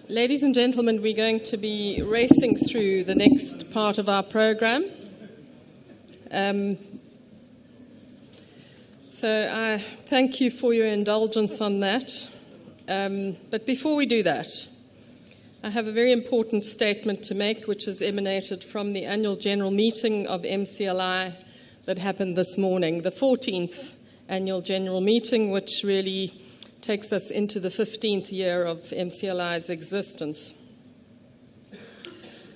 Ladies and gentlemen, we're going to be racing through the next part of our program. So I thank you for your indulgence on that. But before we do that, I have a very important statement to make, which has emanated from the annual general meeting of MCLI that happened this morning, the 14th annual general meeting, which really takes us into the 15th year of MCLI's existence.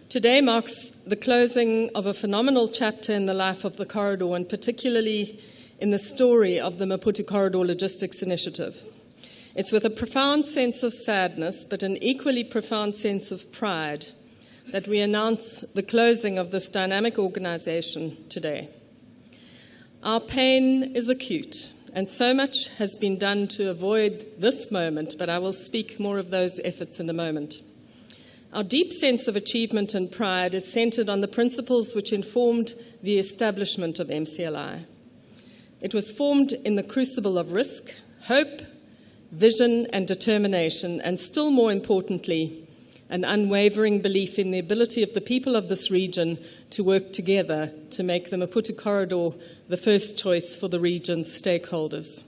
Today marks the closing of a phenomenal chapter in the life of the corridor, and particularly in the story of the Maputo Corridor Logistics Initiative. It's with a profound sense of sadness, but an equally profound sense of pride, that we announce the closing of this dynamic organization today. Our pain is acute, and so much has been done to avoid this moment, but I will speak more of those efforts in a moment. Our deep sense of achievement and pride is centered on the principles which informed the establishment of MCLI. It was formed in the crucible of risk, hope, vision, and determination, and still more importantly, an unwavering belief in the ability of the people of this region to work together to make the Maputo Corridor the first choice for the region's stakeholders.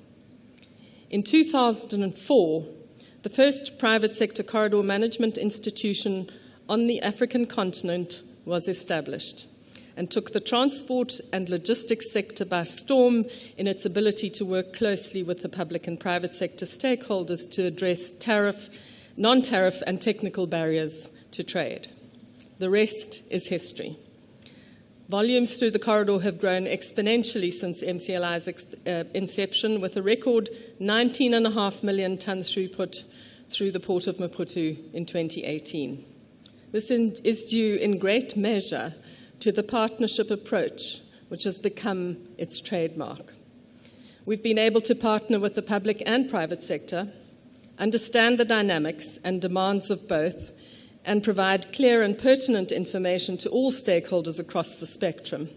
In 2004, the first private sector corridor management institution on the African continent was established and took the transport and logistics sector by storm in its ability to work closely with the public and private sector stakeholders to address tariff, non-tariff and technical barriers to trade. The rest is history. Volumes through the corridor have grown exponentially since MCLI's inception, with a record 19.5 million tonne throughput through the port of Maputo in 2018. This is due in great measure to the partnership approach, which has become its trademark. We've been able to partner with the public and private sector, understand the dynamics and demands of both, and provide clear and pertinent information to all stakeholders across the spectrum.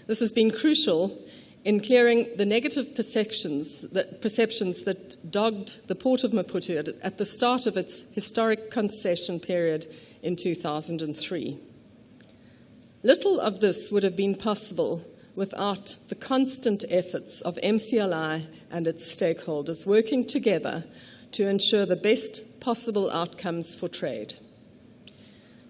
This has been crucial in clearing the negative perceptions that dogged the port of Maputo at the start of its historic concession period in 2003. Little of this would have been possible without the constant efforts of MCLI and its stakeholders working together to ensure the best possible outcomes for trade.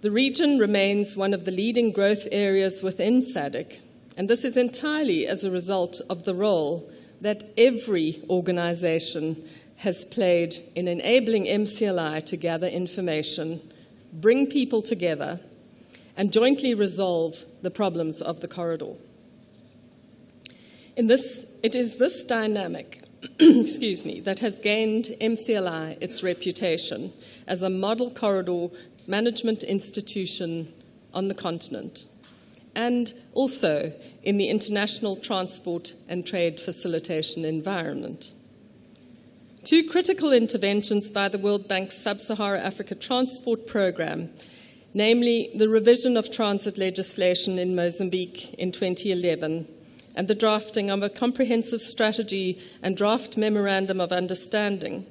The region remains one of the leading growth areas within SADC, and this is entirely as a result of the role that every organization has played in enabling MCLI to gather information, bring people together, and jointly resolve the problems of the corridor. It is this dynamic that has gained MCLI its reputation as a model corridor management institution on the continent, and also in the international transport and trade facilitation environment. Two critical interventions by the World Bank's Sub-Saharan Africa Transport Programme, namely the revision of transit legislation in Mozambique in 2011 and the drafting of a comprehensive strategy and draft memorandum of understanding,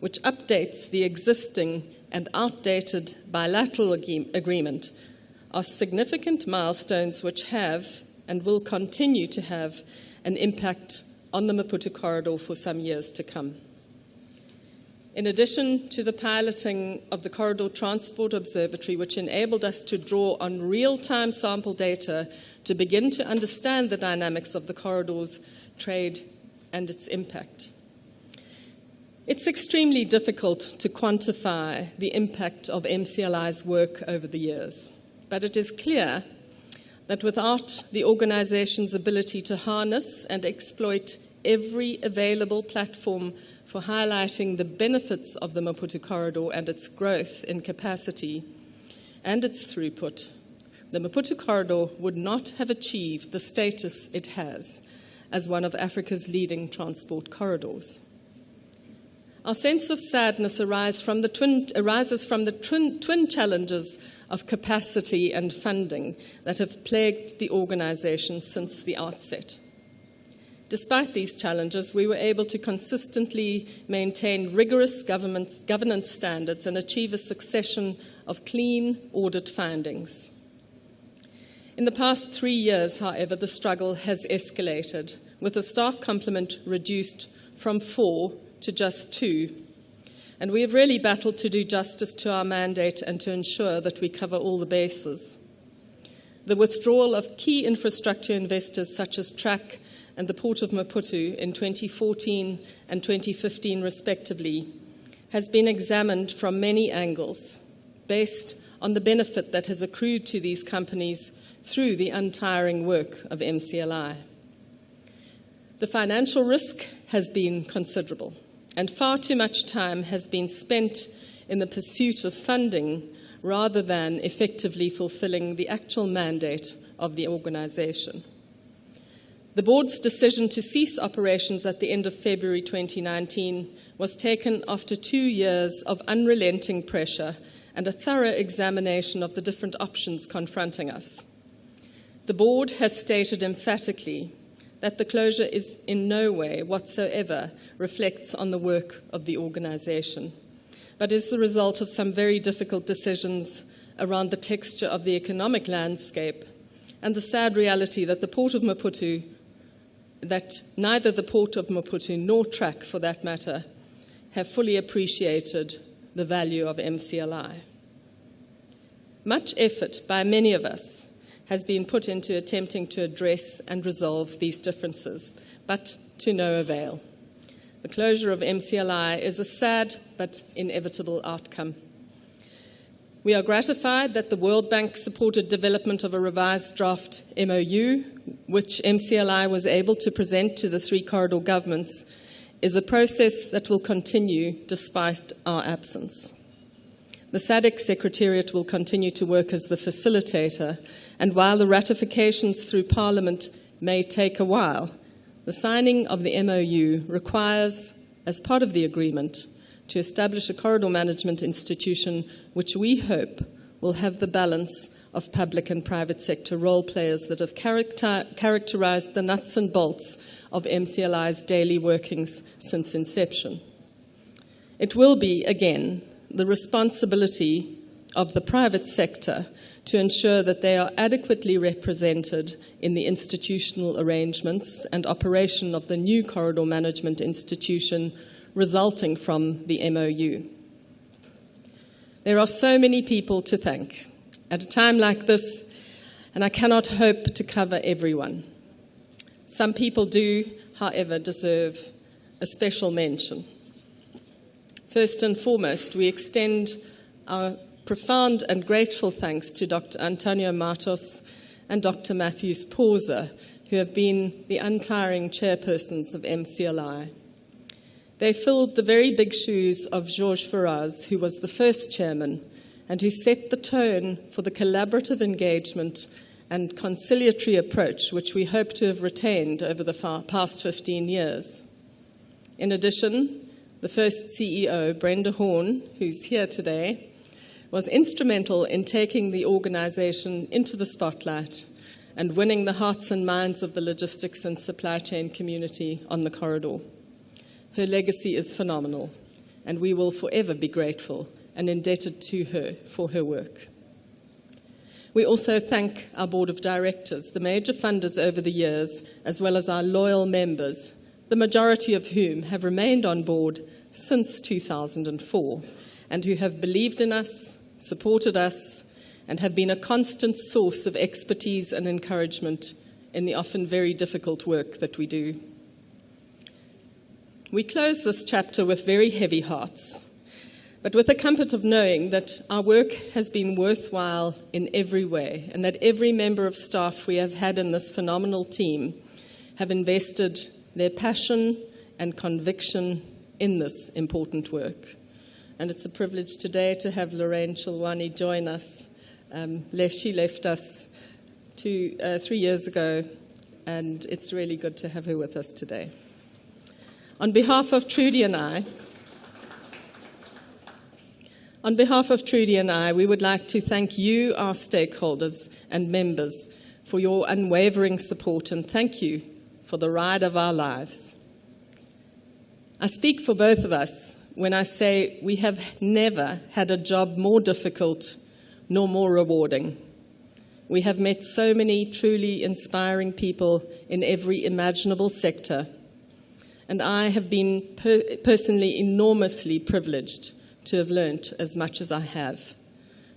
which updates the existing and outdated bilateral agreement, are significant milestones which have and will continue to have an impact on the Maputo Corridor for some years to come. In addition to the piloting of the Corridor Transport Observatory, which enabled us to draw on real-time sample data to begin to understand the dynamics of the corridor's trade and its impact. It's extremely difficult to quantify the impact of MCLI's work over the years, but it is clear that without the organization's ability to harness and exploit every available platform for highlighting the benefits of the Maputo Corridor and its growth in capacity and its throughput, the Maputo Corridor would not have achieved the status it has as one of Africa's leading transport corridors. Our sense of sadness arises from the twin challenges of capacity and funding that have plagued the organization since the outset. Despite these challenges, we were able to consistently maintain rigorous governance standards and achieve a succession of clean audit findings. In the past 3 years, however, the struggle has escalated, with the staff complement reduced from 4 to just 2. And we have really battled to do justice to our mandate and to ensure that we cover all the bases. The withdrawal of key infrastructure investors such as TRAC and the Port of Maputo in 2014 and 2015 respectively has been examined from many angles, based on the benefit that has accrued to these companies through the untiring work of MCLI. The financial risk has been considerable, and far too much time has been spent in the pursuit of funding rather than effectively fulfilling the actual mandate of the organization. The board's decision to cease operations at the end of February 2019 was taken after 2 years of unrelenting pressure and a thorough examination of the different options confronting us. The board has stated emphatically that the closure is in no way whatsoever reflects on the work of the organization, but is the result of some very difficult decisions around the texture of the economic landscape and the sad reality that neither the Port of Maputo nor TRAC, for that matter, have fully appreciated the value of MCLI. Much effort by many of us has been put into attempting to address and resolve these differences, but to no avail. The closure of MCLI is a sad but inevitable outcome. We are gratified that the World Bank supported development of a revised draft MOU, which MCLI was able to present to the 3 corridor governments, is a process that will continue despite our absence. The SADC Secretariat will continue to work as the facilitator, and while the ratifications through Parliament may take a while, the signing of the MOU requires, as part of the agreement, to establish a corridor management institution which we hope will have the balance of public and private sector role players that have characterized the nuts and bolts of MCLI's daily workings since inception. It will be, again, the responsibility of the private sector to ensure that they are adequately represented in the institutional arrangements and operation of the new corridor management institution resulting from the MOU. There are so many people to thank at a time like this, and I cannot hope to cover everyone. Some people do, however, deserve a special mention. First and foremost, we extend our profound and grateful thanks to Dr. Antonio Matos and Dr. Matthews Pauser, who have been the untiring chairpersons of MCLI. They filled the very big shoes of Georges Ferraz, who was the first chairman and who set the tone for the collaborative engagement and conciliatory approach which we hope to have retained over the past 15 years. In addition, the first CEO, Brenda Horn, who's here today, was instrumental in taking the organization into the spotlight and winning the hearts and minds of the logistics and supply chain community on the corridor. Her legacy is phenomenal, and we will forever be grateful and indebted to her for her work. We also thank our board of directors, the major funders over the years, as well as our loyal members, the majority of whom have remained on board since 2004, and who have believed in us, supported us, and have been a constant source of expertise and encouragement in the often very difficult work that we do. We close this chapter with very heavy hearts, but with the comfort of knowing that our work has been worthwhile in every way, and that every member of staff we have had in this phenomenal team have invested their passion and conviction in this important work. And it's a privilege today to have Lorraine Chilwani join us. She left us 3 years ago, and it's really good to have her with us today. On behalf of Trudy and I, we would like to thank you, our stakeholders and members, for your unwavering support, and thank you for for the ride of our lives. I speak for both of us when I say we have never had a job more difficult nor more rewarding. We have met so many truly inspiring people in every imaginable sector, and I have been personally enormously privileged to have learnt as much as I have.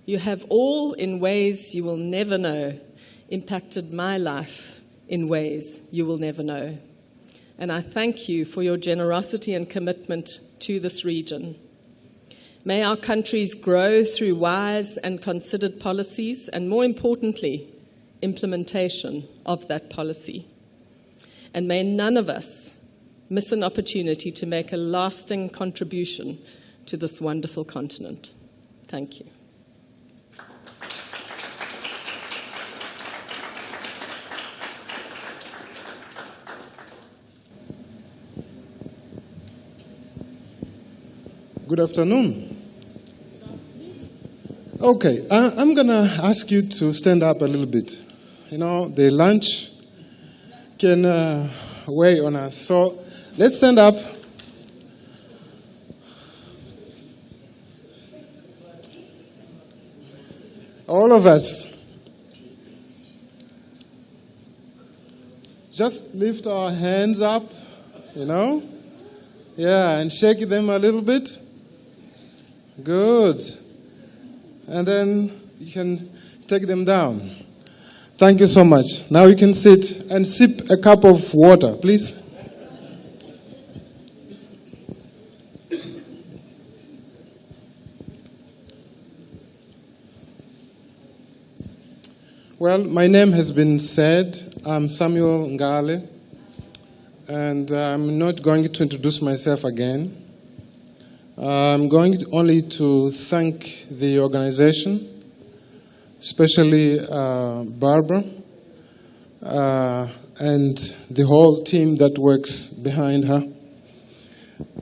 You have all, in ways you will never know, impacted my life in ways you will never know. And I thank you for your generosity and commitment to this region. May our countries grow through wise and considered policies, and more importantly, implementation of that policy. And may none of us miss an opportunity to make a lasting contribution to this wonderful continent. Thank you. Good afternoon. Okay, I'm going to ask you to stand up a little bit. You know, the lunch can weigh on us. So let's stand up. All of us. Just lift our hands up, you know. Yeah, and shake them a little bit. Good. And then you can take them down. Thank you so much. Now you can sit and sip a cup of water, please. Well, my name has been said. I'm Samuel Ngale, and I'm not going to introduce myself again. I'm going only to thank the organization, especially Barbara, and the whole team that works behind her.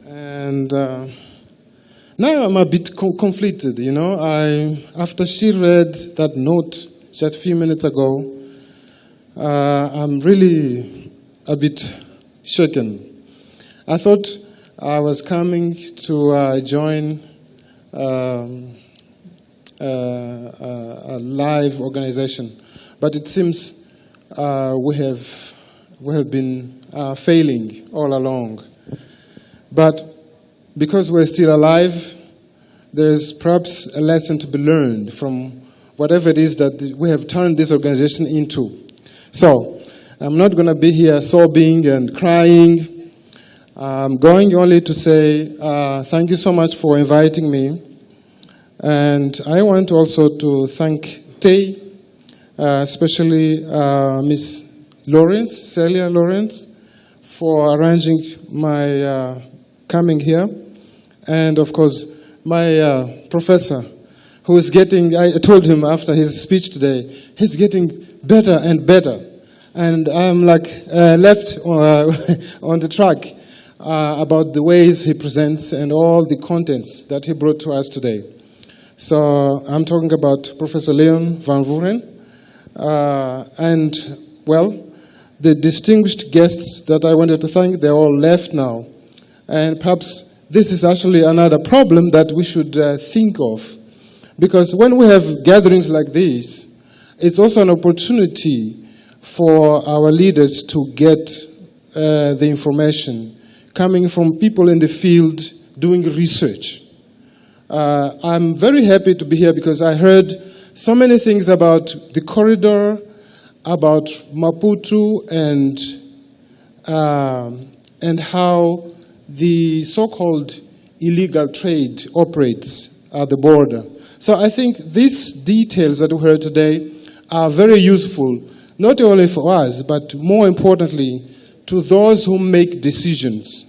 And now I'm a bit conflicted, you know. After she read that note just a few minutes ago, I'm really a bit shaken. I thought I was coming to join a live organization, but it seems we have been failing all along. But because we're still alive, there's perhaps a lesson to be learned from whatever it is that we have turned this organization into. So I'm not going to be here sobbing and crying. I'm going only to say thank you so much for inviting me. And I want also to thank Tay, especially Miss Lawrence, Celia Lawrence, for arranging my coming here. And of course, my professor, who is getting, I told him after his speech today, he's getting better and better. And I'm like left on the track about the ways he presents and all the contents that he brought to us today. So I'm talking about Professor Leon van Vuren. And, well, the distinguished guests that I wanted to thank, they're all left now. And perhaps this is actually another problem that we should think of. Because when we have gatherings like this, it's also an opportunity for our leaders to get the information coming from people in the field doing research. I'm very happy to be here because I heard so many things about the corridor, about Maputo, and how the so-called illegal trade operates at the border. So I think these details that we heard today are very useful, not only for us, but more importantly, to those who make decisions.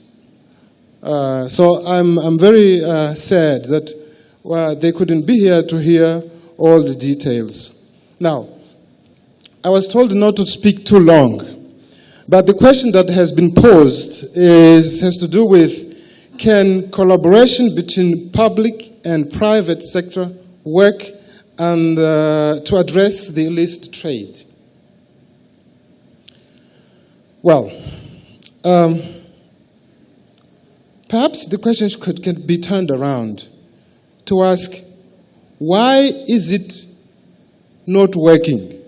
So I'm very sad that they couldn't be here to hear all the details. Now, I was told not to speak too long, but the question that has been posed has to do with, can collaboration between public and private sector work and to address the illicit trade? Well, perhaps the question can be turned around to ask, why is it not working?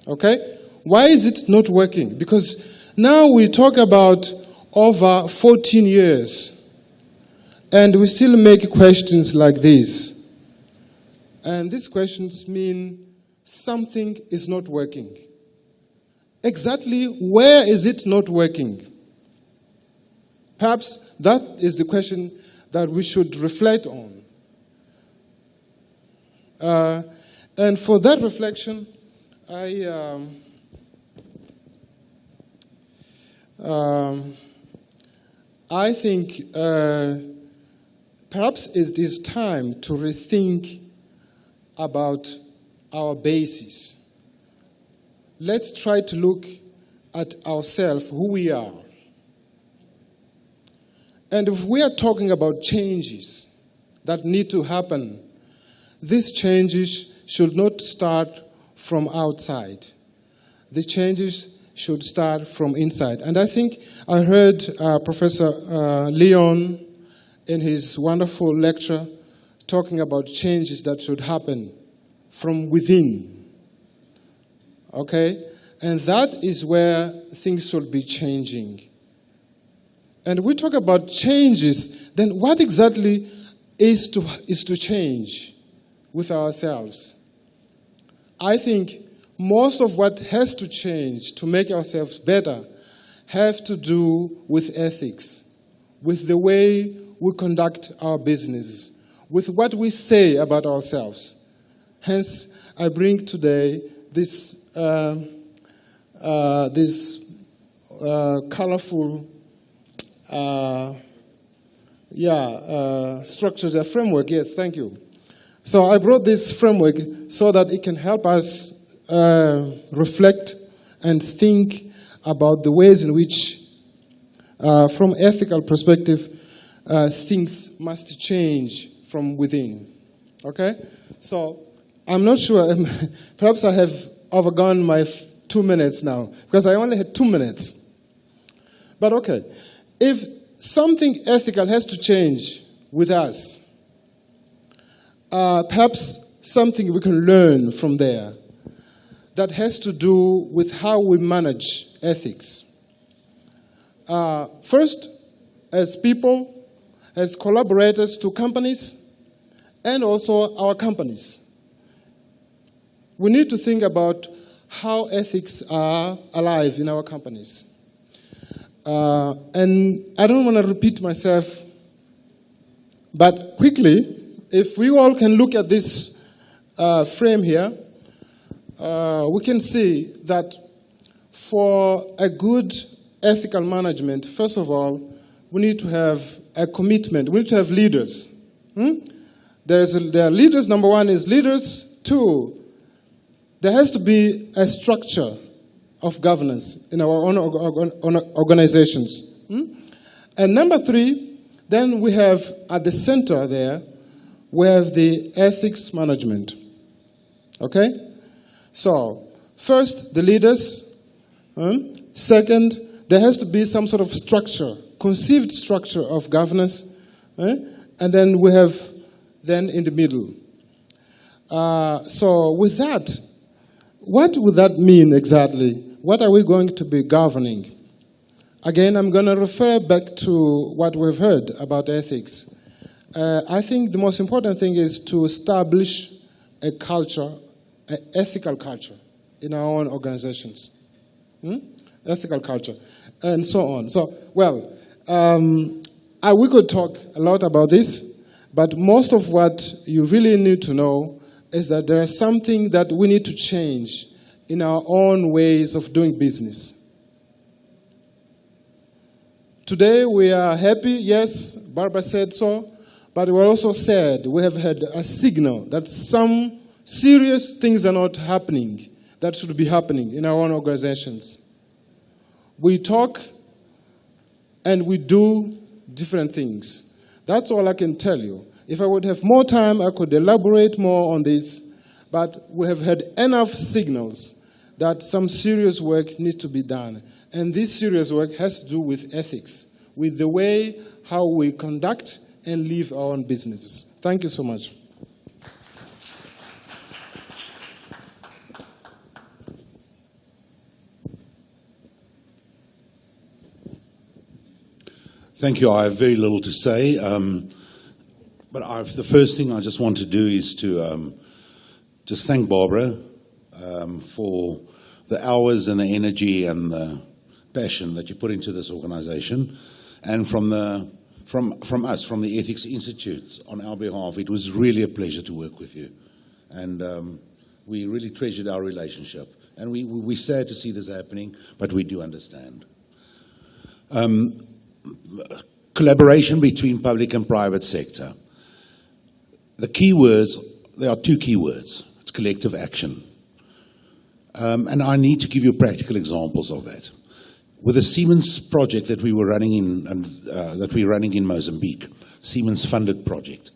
Okay? Why is it not working? Because now we talk about over 14 years, and we still make questions like this. And these questions mean something is not working. Exactly where is it not working? Perhaps that is the question that we should reflect on. And for that reflection, I think perhaps it is time to rethink about our basis. Let's try to look at ourselves, who we are. And if we are talking about changes that need to happen, these changes should not start from outside. The changes should start from inside. And I think I heard Professor Leon in his wonderful lecture talking about changes that should happen from within. Okay? And that is where things should be changing. And we talk about changes, then what exactly is to change with ourselves? I think most of what has to change to make ourselves better have to do with ethics, with the way we conduct our business, with what we say about ourselves. Hence, I bring today this colorful structure, a framework. Yes, thank you. So I brought this framework so that it can help us reflect and think about the ways in which, from ethical perspective, things must change from within. Okay? So I'm not sure. Perhaps I have overgone my 2 minutes now, because I only had 2 minutes. But okay, if something ethical has to change with us, perhaps something we can learn from there that has to do with how we manage ethics. First, as people, as collaborators to companies, and also our companies, we need to think about how ethics are alive in our companies. And I don't want to repeat myself, but quickly, if we all can look at this frame here, we can see that for a good ethical management, first of all, we need to have a commitment. We need to have leaders. There are leaders. Number one is leaders. Two, there has to be a structure of governance in our own organizations. And number three, then we have at the center there, we have the ethics management. Okay? So, first, the leaders. Second, there has to be some sort of structure, conceived structure of governance. And then we have then in the middle. So with that, what would that mean exactly? What are we going to be governing? Again, I'm going to refer back to what we've heard about ethics. I think the most important thing is to establish a culture, an ethical culture in our own organizations. Ethical culture, and so on. So, well, we could talk a lot about this, but most of what you really need to know is that there is something that we need to change in our own ways of doing business. Today we are happy, yes, Barbara said so, but we're also sad. We have had a signal that some serious things are not happening that should be happening in our own organizations. We talk and we do different things. That's all I can tell you. If I would have more time, I could elaborate more on this, but we have had enough signals that some serious work needs to be done. And this serious work has to do with ethics, with the way how we conduct and live our own businesses. Thank you so much. Thank you. I have very little to say, but the first thing I just want to do is to just thank Barbara for the hours and the energy and the passion that you put into this organization, and from us, from the Ethics Institute, on our behalf. It was really a pleasure to work with you, and we really treasured our relationship. And we're sad to see this happening, but we do understand. Collaboration between public and private sector. The key words, there are two key words. It's collective action. And I need to give you practical examples of that. With the Siemens project that we were running in Mozambique, Siemens-funded project,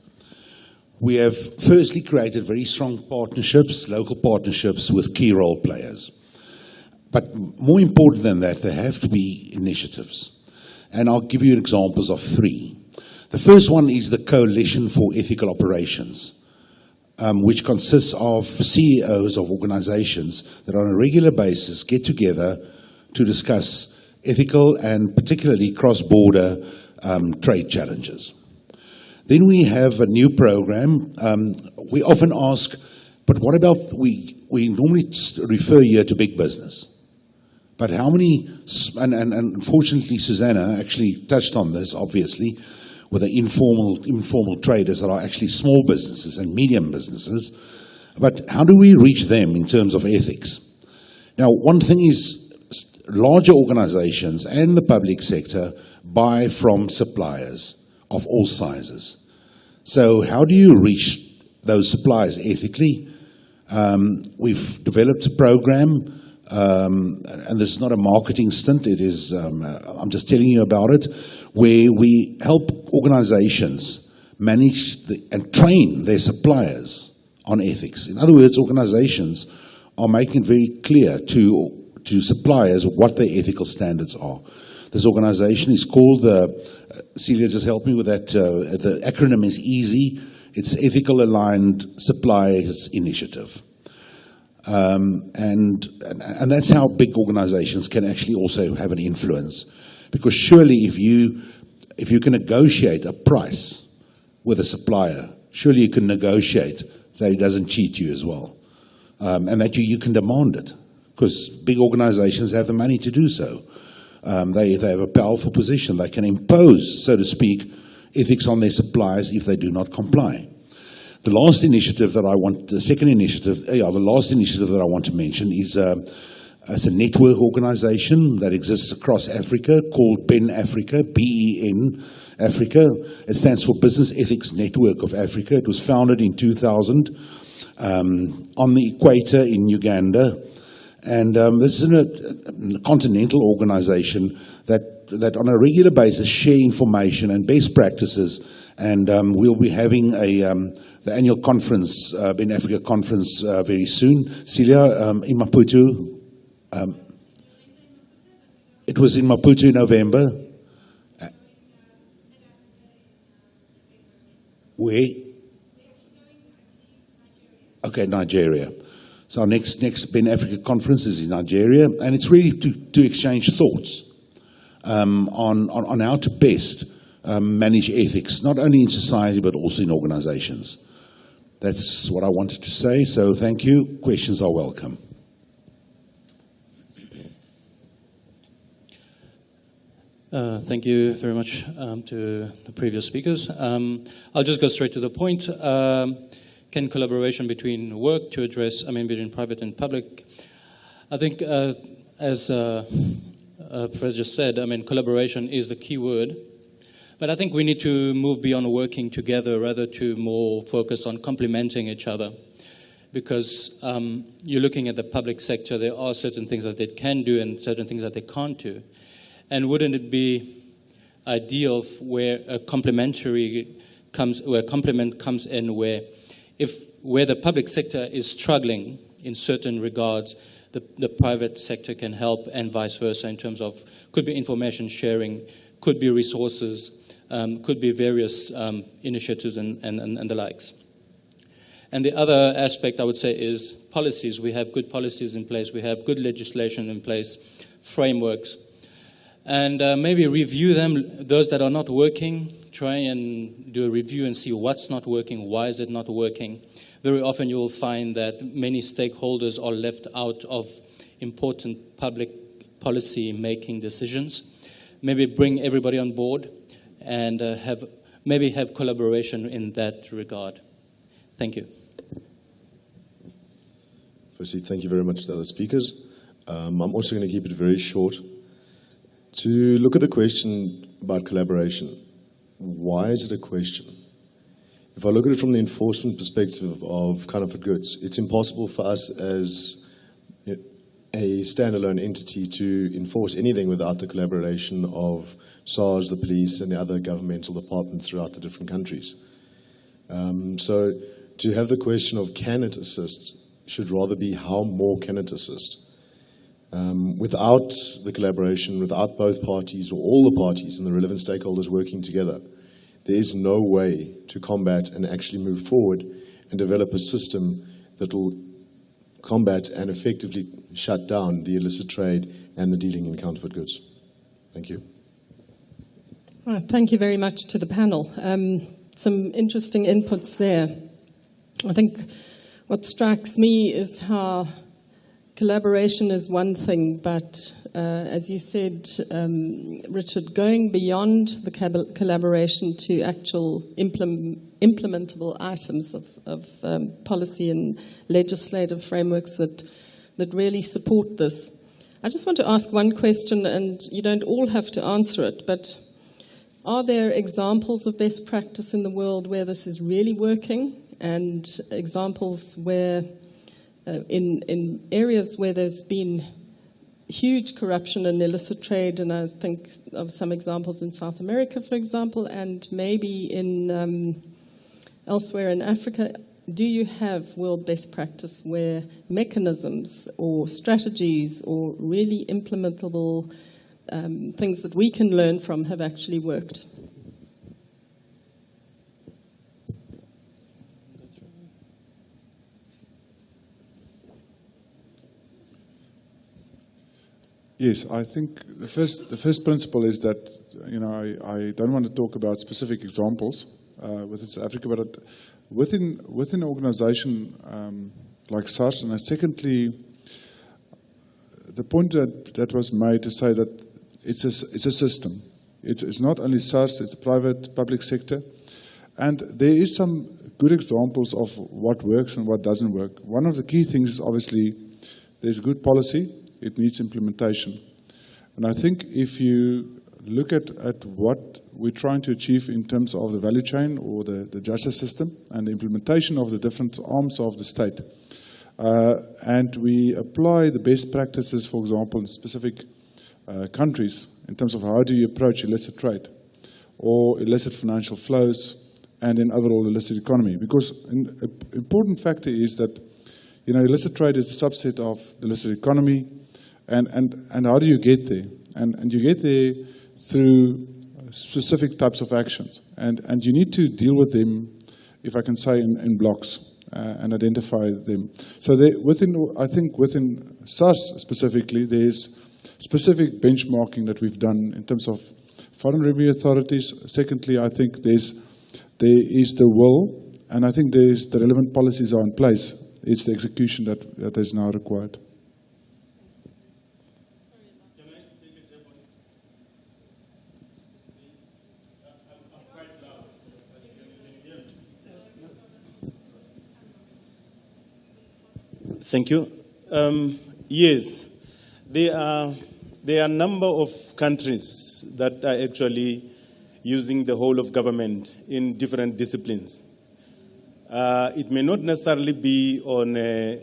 we have firstly created very strong partnerships, local partnerships with key role players. But more important than that, there have to be initiatives. And I'll give you examples of three. The first one is the Coalition for Ethical Operations, which consists of CEOs of organizations that on a regular basis get together to discuss ethical and particularly cross-border trade challenges. Then we have a new program. We often ask, but what about, we normally refer here to big business. But how many, and unfortunately Susanna actually touched on this, obviously, with the informal traders that are actually small businesses and medium businesses. But how do we reach them in terms of ethics? Now, one thing is larger organizations and the public sector buy from suppliers of all sizes. So how do you reach those suppliers ethically? We've developed a program. And this is not a marketing stunt, it is, I'm just telling you about it, where we help organizations manage and train their suppliers on ethics. In other words, organizations are making it very clear to suppliers what their ethical standards are. This organization is called, Celia just helped me with that, the acronym is EASY, it's Ethical Aligned Suppliers Initiative. And that's how big organizations can actually also have an influence. Because surely if you can negotiate a price with a supplier, surely you can negotiate that he doesn't cheat you as well. And that you can demand it. Because big organizations have the money to do so. They have a powerful position. They can impose, so to speak, ethics on their suppliers if they do not comply. The last initiative that I want, the last initiative that I want to mention is it's a network organization that exists across Africa called BEN Africa, B-E-N Africa. It stands for Business Ethics Network of Africa. It was founded in 2000 on the equator in Uganda. And this is a continental organization that on a regular basis share information and best practices. And we'll be having the annual conference, BEN Africa conference, very soon. Celia, in Maputo. It was in Maputo in November. Where? Okay, Nigeria. So our next BEN Africa conference is in Nigeria, and it's really to exchange thoughts on how to best manage ethics, not only in society but also in organizations. That's what I wanted to say, so thank you. Questions are welcome. Thank you very much to the previous speakers. I'll just go straight to the point. Can collaboration between work to address, between private and public? I think, as Professor just said, collaboration is the key word. But I think we need to move beyond working together, rather to more focus on complementing each other. Because you're looking at the public sector, there are certain things that they can do and certain things that they can't do. And wouldn't it be ideal where a complement comes in, where the public sector is struggling in certain regards, the private sector can help, and vice versa, in terms of, could be information sharing, could be resources, could be various initiatives and the likes. And the other aspect, I would say, is policies. We have good policies in place. We have good legislation in place, frameworks. And maybe review them, those that are not working, try and do a review and see what's not working, why is it not working. Very often you will find that many stakeholders are left out of important public policy making decisions. Maybe bring everybody on board and maybe have collaboration in that regard. Thank you. Firstly, thank you very much to the other speakers. I'm also going to keep it very short. To look at the question about collaboration, why is it a question? If I look at it from the enforcement perspective of counterfeit goods, it's impossible for us as a standalone entity to enforce anything without the collaboration of SARS, the police, and the other governmental departments throughout the different countries. So to have the question of can it assist should rather be how more can it assist. Without the collaboration, without both parties or all the parties and the relevant stakeholders working together, there is no way to combat and actually move forward and develop a system that will combat and effectively shut down the illicit trade and the dealing in counterfeit goods. Thank you. All right, thank you very much to the panel. Some interesting inputs there. I think what strikes me is how collaboration is one thing, but as you said, Richard, going beyond the collaboration to actual implementable items of policy and legislative frameworks that really support this. I just want to ask one question, and you don't all have to answer it, but are there examples of best practice in the world where this is really working, and examples where in areas where there's been huge corruption and illicit trade, and I think of some examples in South America, for example, and maybe in elsewhere in Africa, do you have world best practice where mechanisms or strategies or really implementable things that we can learn from have actually worked? Yes, I think the first principle is that, I don't want to talk about specific examples within South Africa, but within an organization like SARS, and secondly, the point that was made to say that it's a system. It's not only SARS, it's a private, public sector, and there is some good examples of what works and what doesn't work. One of the key things is obviously there's good policy. It needs implementation. And I think if you look at what we're trying to achieve in terms of the value chain or the justice system and the implementation of the different arms of the state, and we apply the best practices, for example, in specific countries in terms of how do you approach illicit trade or illicit financial flows and in overall illicit economy. Because an important factor is that illicit trade is a subset of the illicit economy. And how do you get there? And you get there through specific types of actions. And you need to deal with them, if I can say, in blocks and identify them. So I think within SARS specifically, there's specific benchmarking that we've done in terms of foreign revenue authorities. Secondly, I think there is the will, and I think the relevant policies are in place. It's the execution that is now required. Thank you. Yes, there are a number of countries that are actually using the whole of government in different disciplines. It may not necessarily be on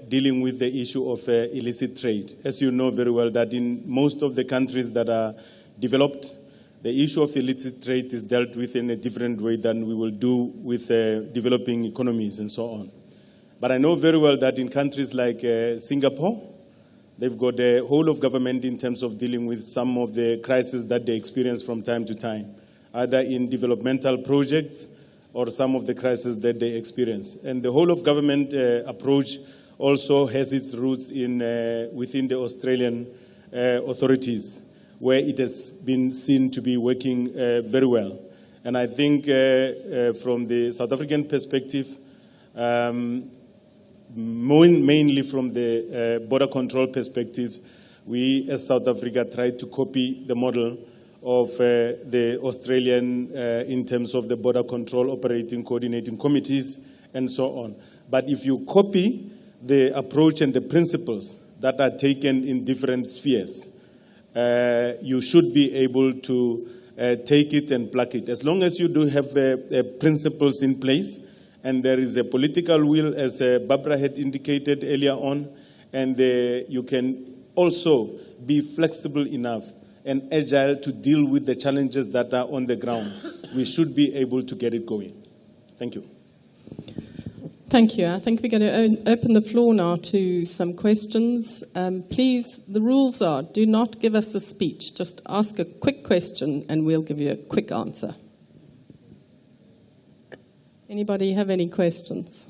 dealing with the issue of illicit trade. As you know very well, that in most of the countries that are developed, the issue of illicit trade is dealt with in a different way than we will do with developing economies and so on. But I know very well that in countries like Singapore, They've got a whole of government in terms of dealing with some of the crises that they experience from time to time, either in developmental projects or some of the crises that they experience. And the whole of government approach also has its roots in within the Australian authorities, where it has been seen to be working very well. And I think from the South African perspective, mainly from the border control perspective, we as South Africa tried to copy the model of the Australian in terms of the border control operating coordinating committees and so on. But if you copy the approach and the principles that are taken in different spheres, you should be able to take it and plug it. As long as you do have principles in place, and there is a political will, as Barbara had indicated earlier on, and you can also be flexible enough and agile to deal with the challenges that are on the ground, we should be able to get it going. Thank you. Thank you. I think we're going to open the floor now to some questions. Please, the rules are, do not give us a speech. Just ask a quick question and we'll give you a quick answer. Anybody have any questions?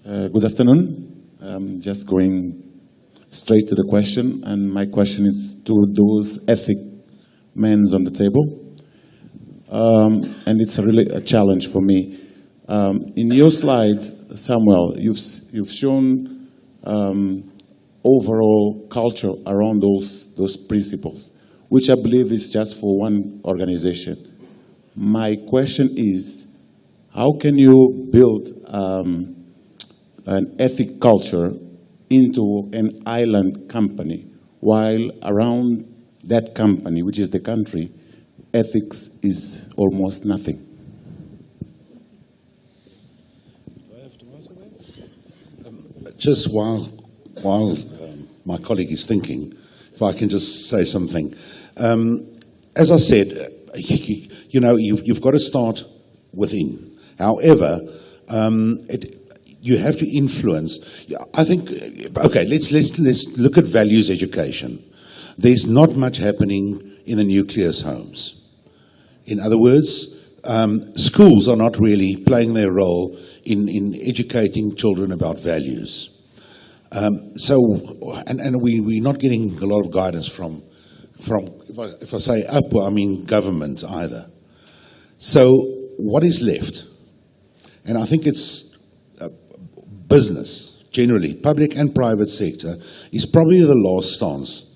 Good afternoon. Just going straight to the question, and my question is to those ethic men on the table. And it's really a challenge for me. In your slide, Samuel, you've shown overall culture around those principles, which I believe is just for one organization. My question is, how can you build an ethic culture into an island company, while around that company, which is the country, ethics is almost nothing? Do I have to answer that? Just while my colleague is thinking, if I can just say something. As I said, you've got to start within. However, you have to influence. I think, okay, let's look at values education. There's not much happening in the nucleus homes. In other words, schools are not really playing their role in educating children about values. We're not getting a lot of guidance from if I say up, I mean government either. So what is left? And I think it's business, generally, public and private sector, is probably the last stance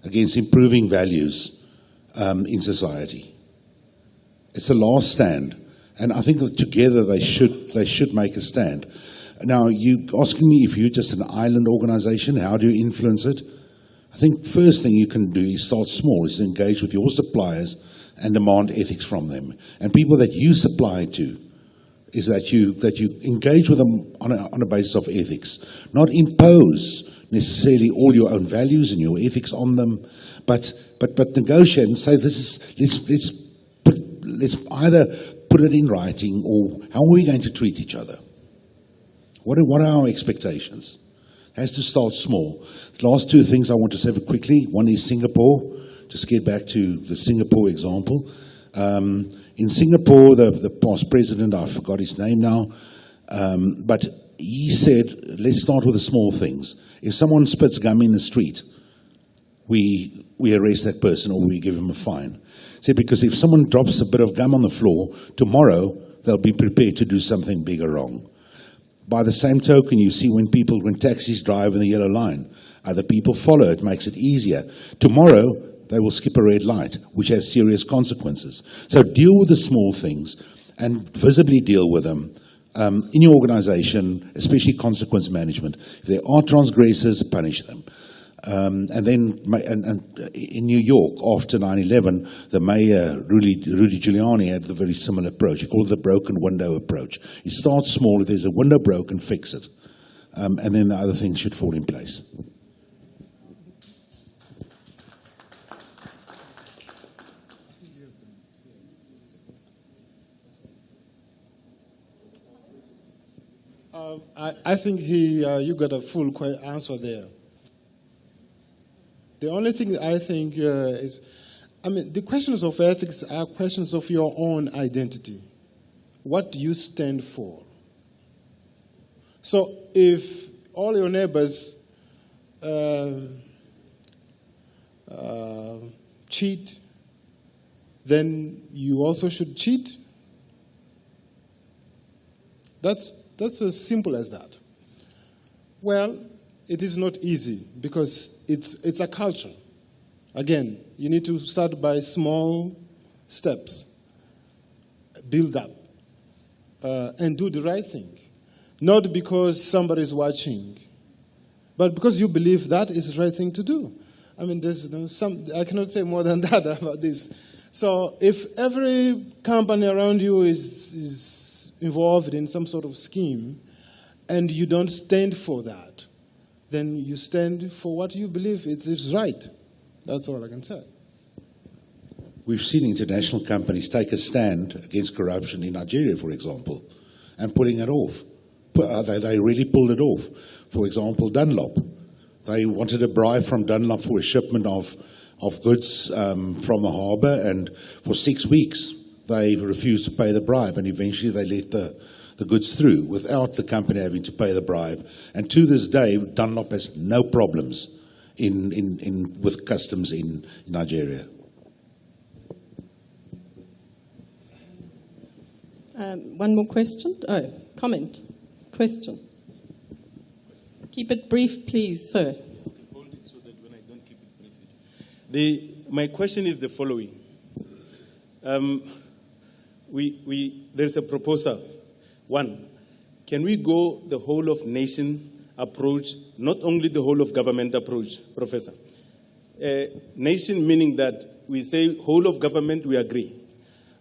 against improving values in society. It's the last stand, and I think that together they should make a stand. Now, you asking me if you're just an island organization, how do you influence it? I think first thing you can do is start small, is to engage with your suppliers and demand ethics from them. And people that you supply to, is that you engage with them on a basis of ethics, not impose necessarily all your own values and your ethics on them, but negotiate and say let's either put it in writing, or how are we going to treat each other? What are our expectations? It has to start small. The last two things I want to say very quickly. One is Singapore. Just get back to the Singapore example. In Singapore, the past president, I forgot his name now, but he said, let's start with the small things. If someone spits gum in the street, we arrest that person or we give him a fine. See, because if someone drops a bit of gum on the floor, tomorrow they'll be prepared to do something big or wrong. By the same token, you see when taxis drive in the yellow line, other people follow. It makes it easier. Tomorrow, they will skip a red light, which has serious consequences. So deal with the small things and visibly deal with them in your organization, especially consequence management. If there are transgressors, punish them. And in New York, after 9/11, the mayor, Rudy Giuliani, had the very similar approach. He called it the broken window approach. You start small. If there's a window broken, fix it. And then the other things should fall in place. I think you got a full answer there. The only thing I think is, the questions of ethics are questions of your own identity. What do you stand for? So if all your neighbors cheat, then you also should cheat. That's as simple as that. Well, it is not easy because it's a culture. Again, you need to start by small steps, build up, and do the right thing. Not because somebody's watching, but because you believe that is the right thing to do. There's I cannot say more than that about this. So if every company around you is involved in some sort of scheme, and you don't stand for that, then you stand for what you believe is right. That's all I can say. We've seen international companies take a stand against corruption in Nigeria, for example, and pulling it off. They really pulled it off. For example, Dunlop. They wanted a bribe from Dunlop for a shipment of goods from the harbour, and for 6 weeks they refused to pay the bribe, and eventually they let the goods through without the company having to pay the bribe. And to this day, Dunlop has no problems with customs in Nigeria. One more question? Oh, comment. Question. Keep it brief, please, sir. Hold it so that when I don't keep it brief. My question is the following. There's a proposal. One, can we go the whole of nation approach, not only the whole of government approach, Professor? Nation meaning that we say whole of government, we agree,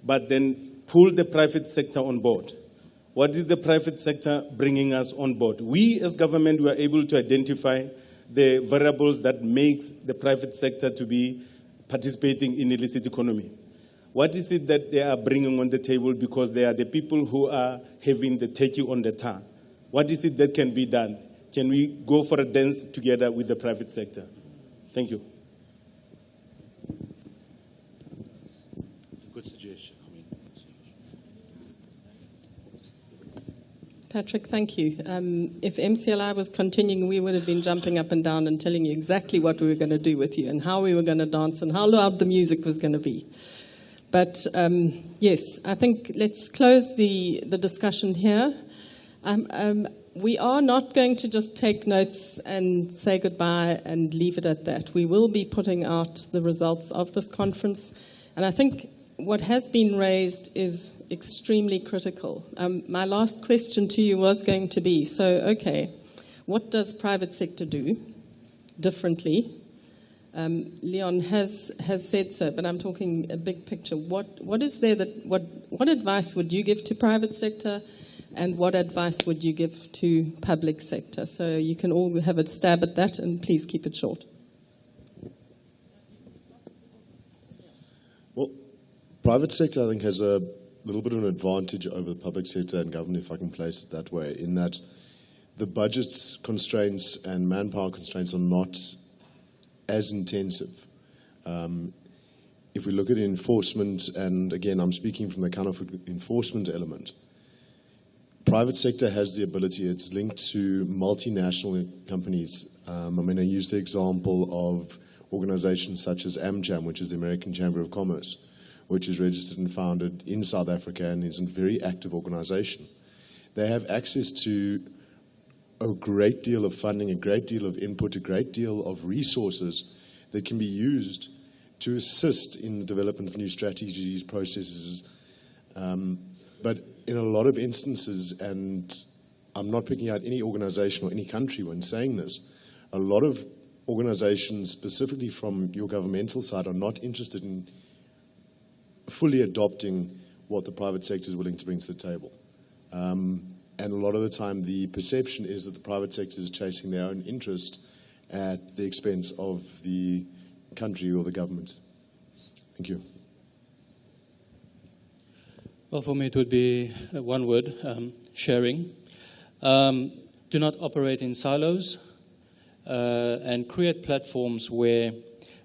but then pull the private sector on board. What is the private sector bringing us on board? We as government were able to identify the variables that makes the private sector to be participating in illicit economy. What is it that they are bringing on the table, because they are the people who are having the turkey on the tar? What is it that can be done? Can we go for a dance together with the private sector? Thank you. Good suggestion. Patrick, thank you. If MCLI was continuing, we would have been jumping up and down and telling you exactly what we were going to do with you and how we were going to dance and how loud the music was going to be. But yes, I think let's close the discussion here. We are not going to just take notes and say goodbye and leave it at that. We will be putting out the results of this conference. And I think what has been raised is extremely critical. My last question to you was going to be, okay, what does private sector do differently? Leon has said so, but I'm talking a big picture. What is there what advice would you give to private sector, and what advice would you give to public sector? So you can all have a stab at that, and please keep it short. Well, private sector, I think, has a little bit of an advantage over the public sector and government, if I can place it that way, in that the budget constraints and manpower constraints are not as intensive. If we look at enforcement, and again, I'm speaking from the counterfeit enforcement element, private sector has the ability, it's linked to multinational companies. I use the example of organizations such as AmCham, which is the American Chamber of Commerce, which is registered and founded in South Africa and is a very active organization. They have access to a great deal of funding, a great deal of input, a great deal of resources that can be used to assist in the development of new strategies, processes. But in a lot of instances, and I'm not picking out any organization or any country when saying this, a lot of organizations, specifically from your governmental side, are not interested in fully adopting what the private sector is willing to bring to the table. And a lot of the time, the perception is that the private sector is chasing their own interest at the expense of the country or the government. Thank you. Well, for me, it would be one word, sharing. do not operate in silos, and create platforms where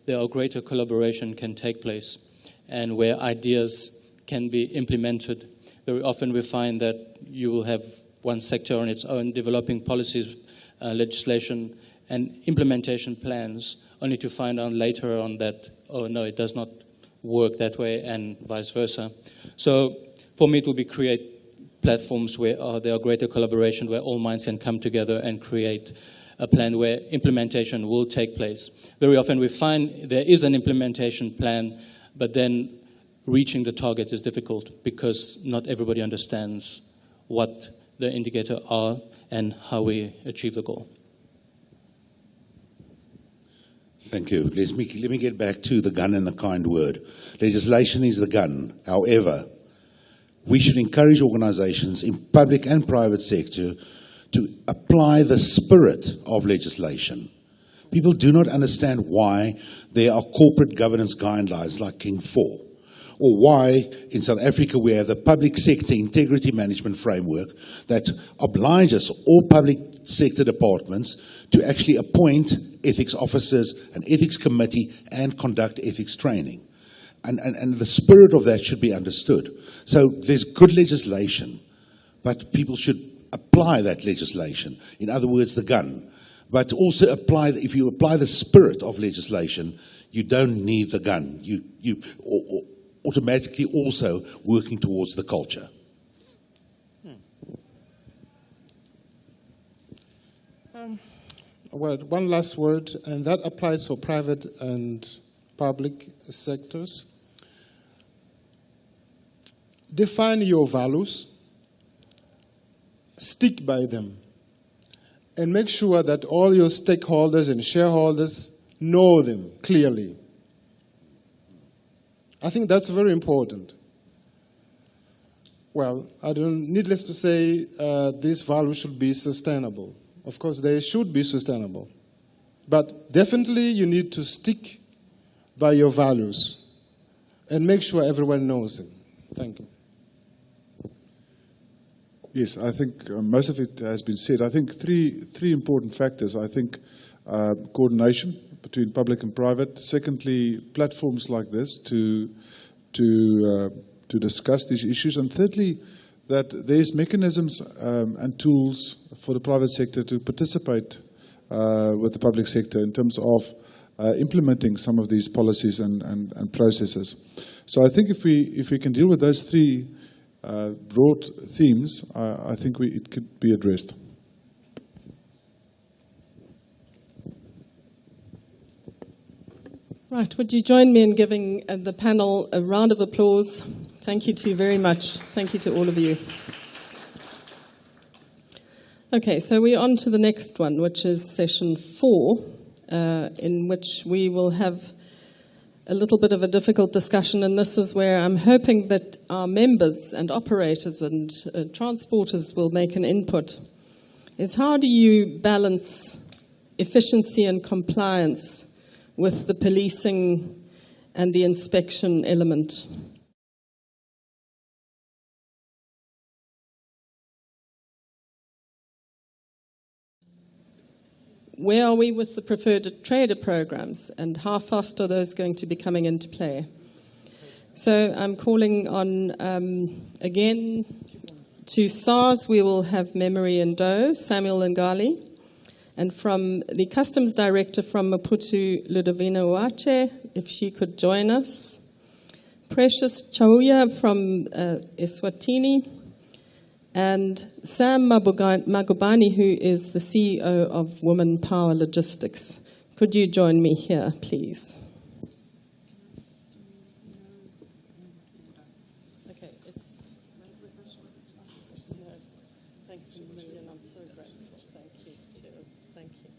there are greater collaboration can take place and where ideas can be implemented. Very often we find that you will have one sector on its own developing policies, legislation, and implementation plans, only to find out later on that, oh no, it does not work that way, and vice versa. So for me, it will be create platforms where there are greater collaboration, where all minds can come together and create a plan where implementation will take place. Very often we find there is an implementation plan, but then reaching the target is difficult because not everybody understands what the indicators are and how we achieve the goal. Thank you. Let me get back to the gun and the kind word. Legislation is the gun. However, we should encourage organizations in public and private sector to apply the spirit of legislation. People do not understand why there are corporate governance guidelines like King 4, or why in South Africa we have the public sector integrity management framework that obliges all public sector departments to actually appoint ethics officers, an ethics committee, and conduct ethics training. And the spirit of that should be understood. So there's good legislation, but people should apply that legislation. In other words, the gun. But also if you apply the spirit of legislation, you don't need the gun. You automatically also working towards the culture. Well, one last word, and that applies for private and public sectors. Define your values, stick by them, and make sure that all your stakeholders and shareholders know them clearly. I think that's very important. Well, needless to say, these values should be sustainable. Of course, they should be sustainable. But definitely you need to stick by your values and make sure everyone knows them. Thank you. Yes, I think most of it has been said. I think three important factors. I think coordination between public and private. Secondly, platforms like this to discuss these issues. And thirdly, that there's mechanisms and tools for the private sector to participate with the public sector in terms of implementing some of these policies and processes. So I think if we can deal with those three broad themes, I think it could be addressed. Right, would you join me in giving the panel a round of applause? Thank you to you very much. Thank you to all of you. Okay, so we're on to the next one, which is session 4, in which we will have a little bit of a difficult discussion, and this is where I'm hoping that our members and operators and transporters will make an input, is how do you balance efficiency and compliance with the policing and the inspection element? Where are we with the preferred trader programs, and how fast are those going to be coming into play? So I'm calling on, again, to SARS, we will have Memory and Doe, Samuel Ngali, and from the Customs Director from Maputo, Ludovina Uache, if she could join us. Precious Chauya from Eswatini, and Sam Magubani, who is the CEO of Women Power Logistics. Could you join me here, please? Okay, it's... No, thanks a million. I'm so grateful. Thank you. Cheers. Thank you.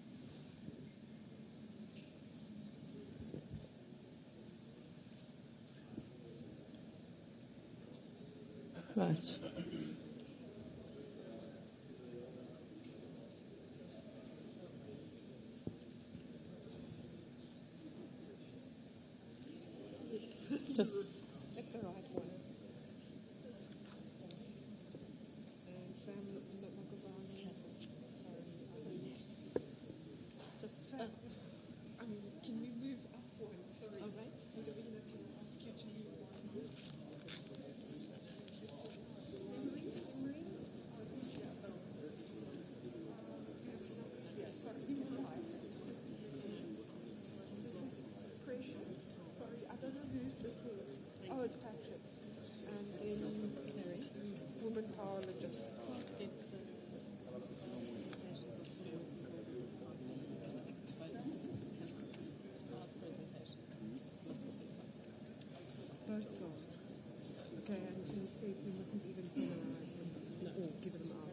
Right. Just pick the right one. Okay, and he said we mustn't even summarize them or give them out.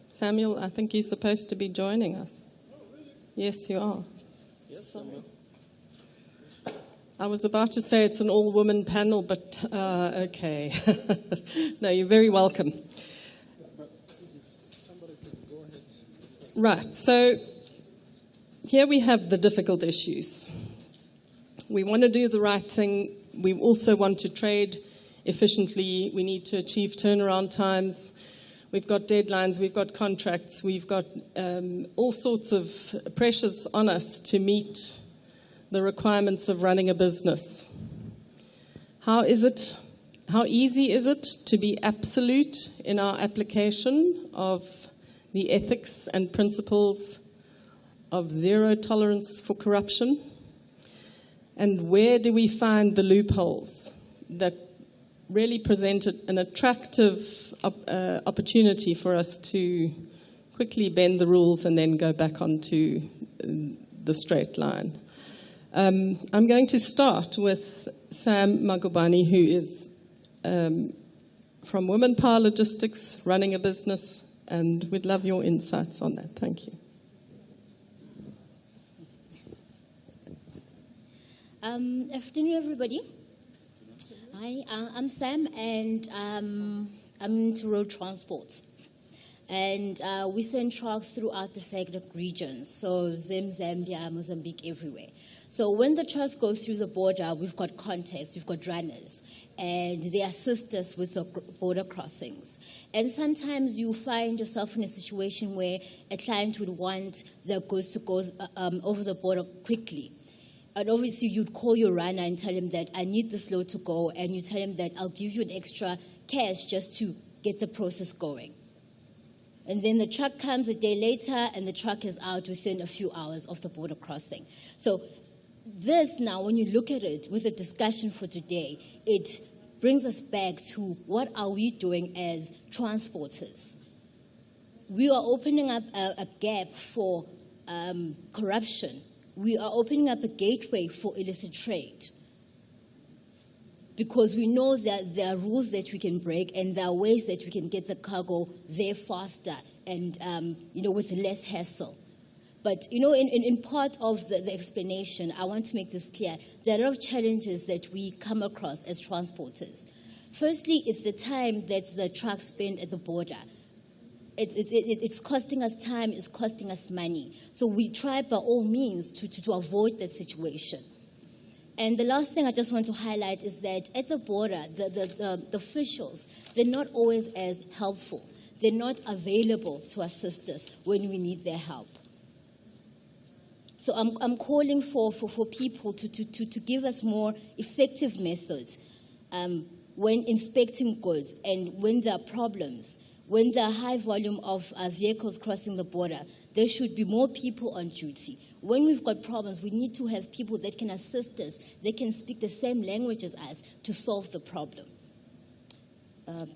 Samuel, I think you're supposed to be joining us. Yes, you are. Yes, Samuel. I was about to say it's an all-woman panel, but okay. No, you're very welcome. Right, so here we have the difficult issues. We want to do the right thing. We also want to trade efficiently. We need to achieve turnaround times. We've got deadlines, we've got contracts, we've got all sorts of pressures on us to meet the requirements of running a business. How easy is it to be absolute in our application of the ethics and principles of zero tolerance for corruption? And where do we find the loopholes that really presented an attractive opportunity for us to quickly bend the rules and then go back onto the straight line? I'm going to start with Sam Magubani, who is from Women Power Logistics, running a business, and we'd love your insights on that. Thank you. Afternoon, everybody. Hi, I'm Sam, and I'm into road transport. And we send trucks throughout the SADC region, so Zambia, Mozambique, everywhere. So when the trucks go through the border, we've got contacts, we've got runners, and they assist us with the border crossings. And sometimes you find yourself in a situation where a client would want their goods to go over the border quickly. And obviously, you'd call your runner and tell him that I need this load to go, and you tell him that I'll give you an extra cash just to get the process going. And then the truck comes a day later, and the truck is out within a few hours of the border crossing. So this now, when you look at it with the discussion for today, it brings us back to what are we doing as transporters? We are opening up a gap for corruption. We are opening up a gateway for illicit trade, because we know that there are rules that we can break and there are ways that we can get the cargo there faster and with less hassle. But in part of the explanation, I want to make this clear. There are a lot of challenges that we come across as transporters. Firstly, it's the time that the trucks spend at the border. It's costing us time, it's costing us money. So we try by all means to avoid that situation. And the last thing I just want to highlight is that at the border, the officials, they're not always as helpful. They're not available to assist us when we need their help. So I'm calling for people to give us more effective methods when inspecting goods and when there are problems. When there are high volume of vehicles crossing the border, there should be more people on duty. When we've got problems, we need to have people that can assist us, that can speak the same language as us to solve the problem.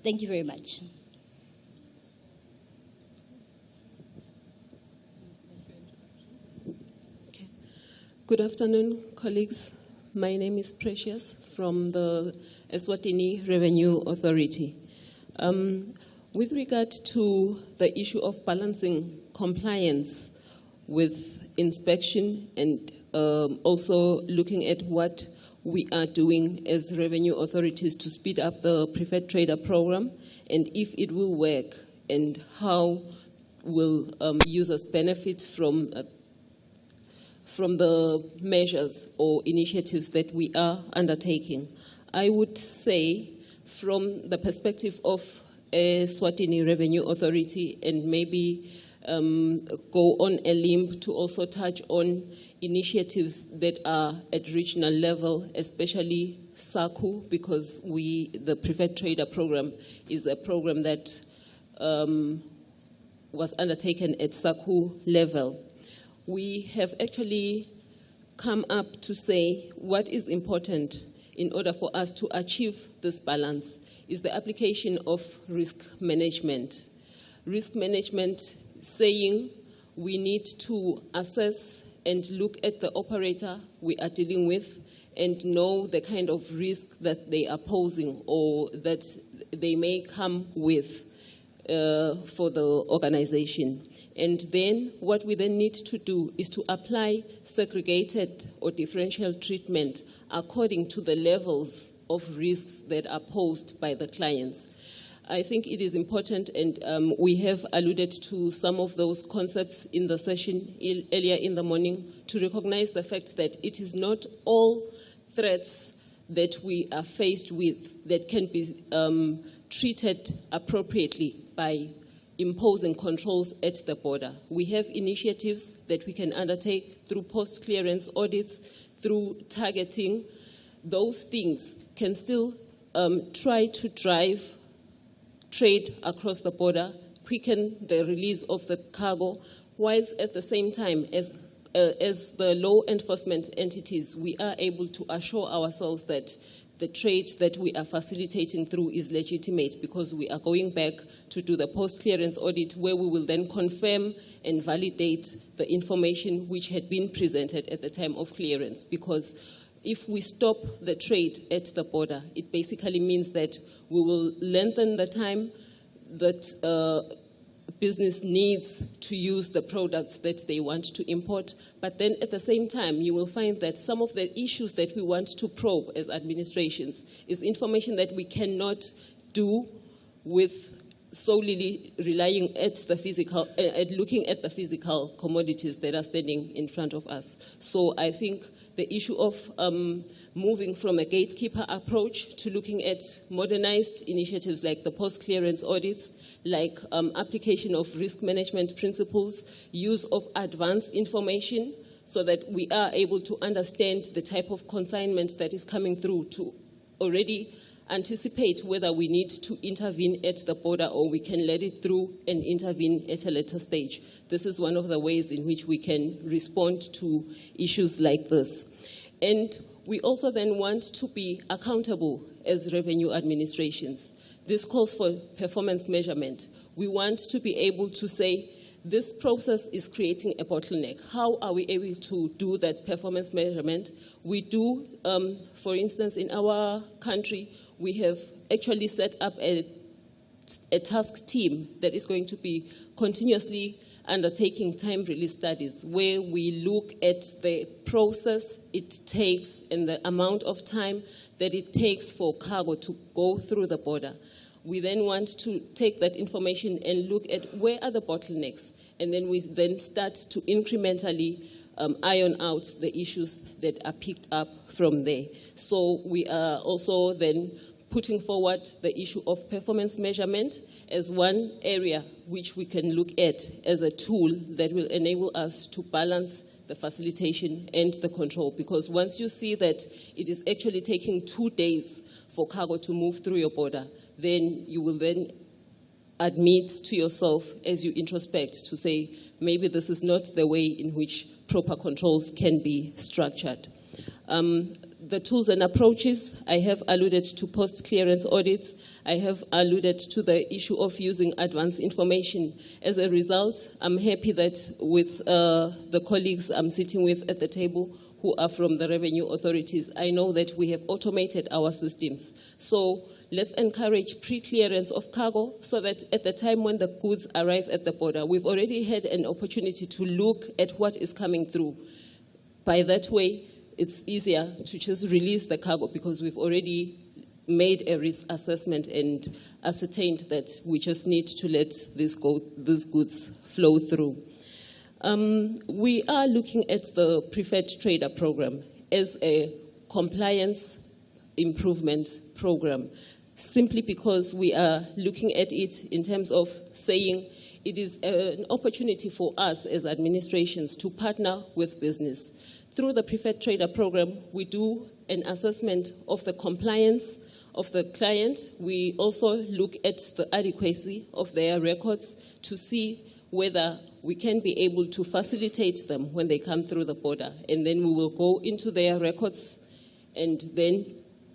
Thank you very much. Okay. Good afternoon, colleagues. My name is Precious from the Eswatini Revenue Authority. With regard to the issue of balancing compliance with inspection and also looking at what we are doing as revenue authorities to speed up the preferred trader program, and if it will work, and how will users benefit from the measures or initiatives that we are undertaking. I would say, from the perspective of a Swatini Revenue Authority, and maybe go on a limb to also touch on initiatives that are at regional level, especially SACU, because the Preferred Trader Program is a program that was undertaken at SACU level. We have actually come up to say what is important in order for us to achieve this balance is the application of risk management. Risk management saying we need to assess and look at the operator we are dealing with and know the kind of risk that they are posing or that they may come with for the organization. And then what we then need to do is to apply segregated or differential treatment according to the levels of risks that are posed by the clients. I think it is important, and we have alluded to some of those concepts in the session earlier in the morning, to recognize the fact that it is not all threats that we are faced with that can be treated appropriately by imposing controls at the border. We have initiatives that we can undertake through post-clearance audits, through targeting. Those things can still try to drive trade across the border, quicken the release of the cargo, whilst at the same time, as the law enforcement entities, we are able to assure ourselves that the trade that we are facilitating through is legitimate, because we are going back to do the post-clearance audit where we will then confirm and validate the information which had been presented at the time of clearance. Because if we stop the trade at the border, it basically means that we will lengthen the time that business needs to use the products that they want to import. But then at the same time, you will find that some of the issues that we want to probe as administrations is information that we cannot do with solely relying at the physical, at looking at the physical commodities that are standing in front of us. So I think the issue of moving from a gatekeeper approach to looking at modernized initiatives like the post-clearance audits, like application of risk management principles, use of advanced information so that we are able to understand the type of consignment that is coming through, to already anticipate whether we need to intervene at the border or we can let it through and intervene at a later stage. This is one of the ways in which we can respond to issues like this. And we also then want to be accountable as revenue administrations. This calls for performance measurement. We want to be able to say, this process is creating a bottleneck. How are we able to do that performance measurement? We do, for instance, in our country, we have actually set up a task team that is going to be continuously undertaking time release studies, where we look at the process it takes and the amount of time that it takes for cargo to go through the border. We then want to take that information and look at where are the bottlenecks, and then we then start to incrementally iron out the issues that are picked up from there. So we are also then putting forward the issue of performance measurement as one area which we can look at as a tool that will enable us to balance the facilitation and the control. Because once you see that it is actually taking 2 days for cargo to move through your border, then you will then admit to yourself as you introspect to say, maybe this is not the way in which proper controls can be structured. The tools and approaches, I have alluded to post-clearance audits. I have alluded to the issue of using advanced information. As a result, I'm happy that with the colleagues I'm sitting with at the table who are from the revenue authorities, I know that we have automated our systems. So let's encourage pre-clearance of cargo so that at the time when the goods arrive at the border, we've already had an opportunity to look at what is coming through. By that way, it's easier to just release the cargo because we've already made a risk assessment and ascertained that we just need to let these goods flow through. We are looking at the preferred trader program as a compliance improvement program, simply because we are looking at it in terms of saying it is an opportunity for us as administrations to partner with business. Through the Preferred Trader Program, we do an assessment of the compliance of the client. We also look at the adequacy of their records to see whether we can be able to facilitate them when they come through the border. And then we will go into their records and then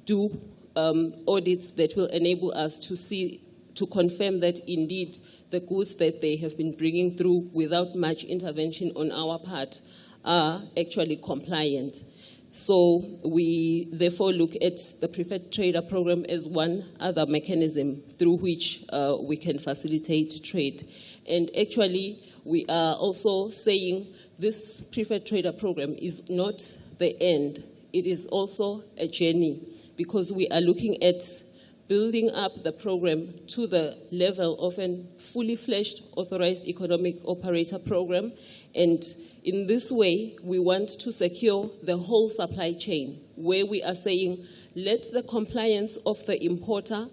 do audits that will enable us to confirm that indeed the goods that they have been bringing through without much intervention on our part are actually compliant. So we therefore look at the preferred trader program as one other mechanism through which we can facilitate trade. And actually, we are also saying this preferred trader program is not the end. It is also a journey, because we are looking at building up the program to the level of a fully fledged authorized economic operator program. And in this way, we want to secure the whole supply chain, where we are saying, let the compliance of the importer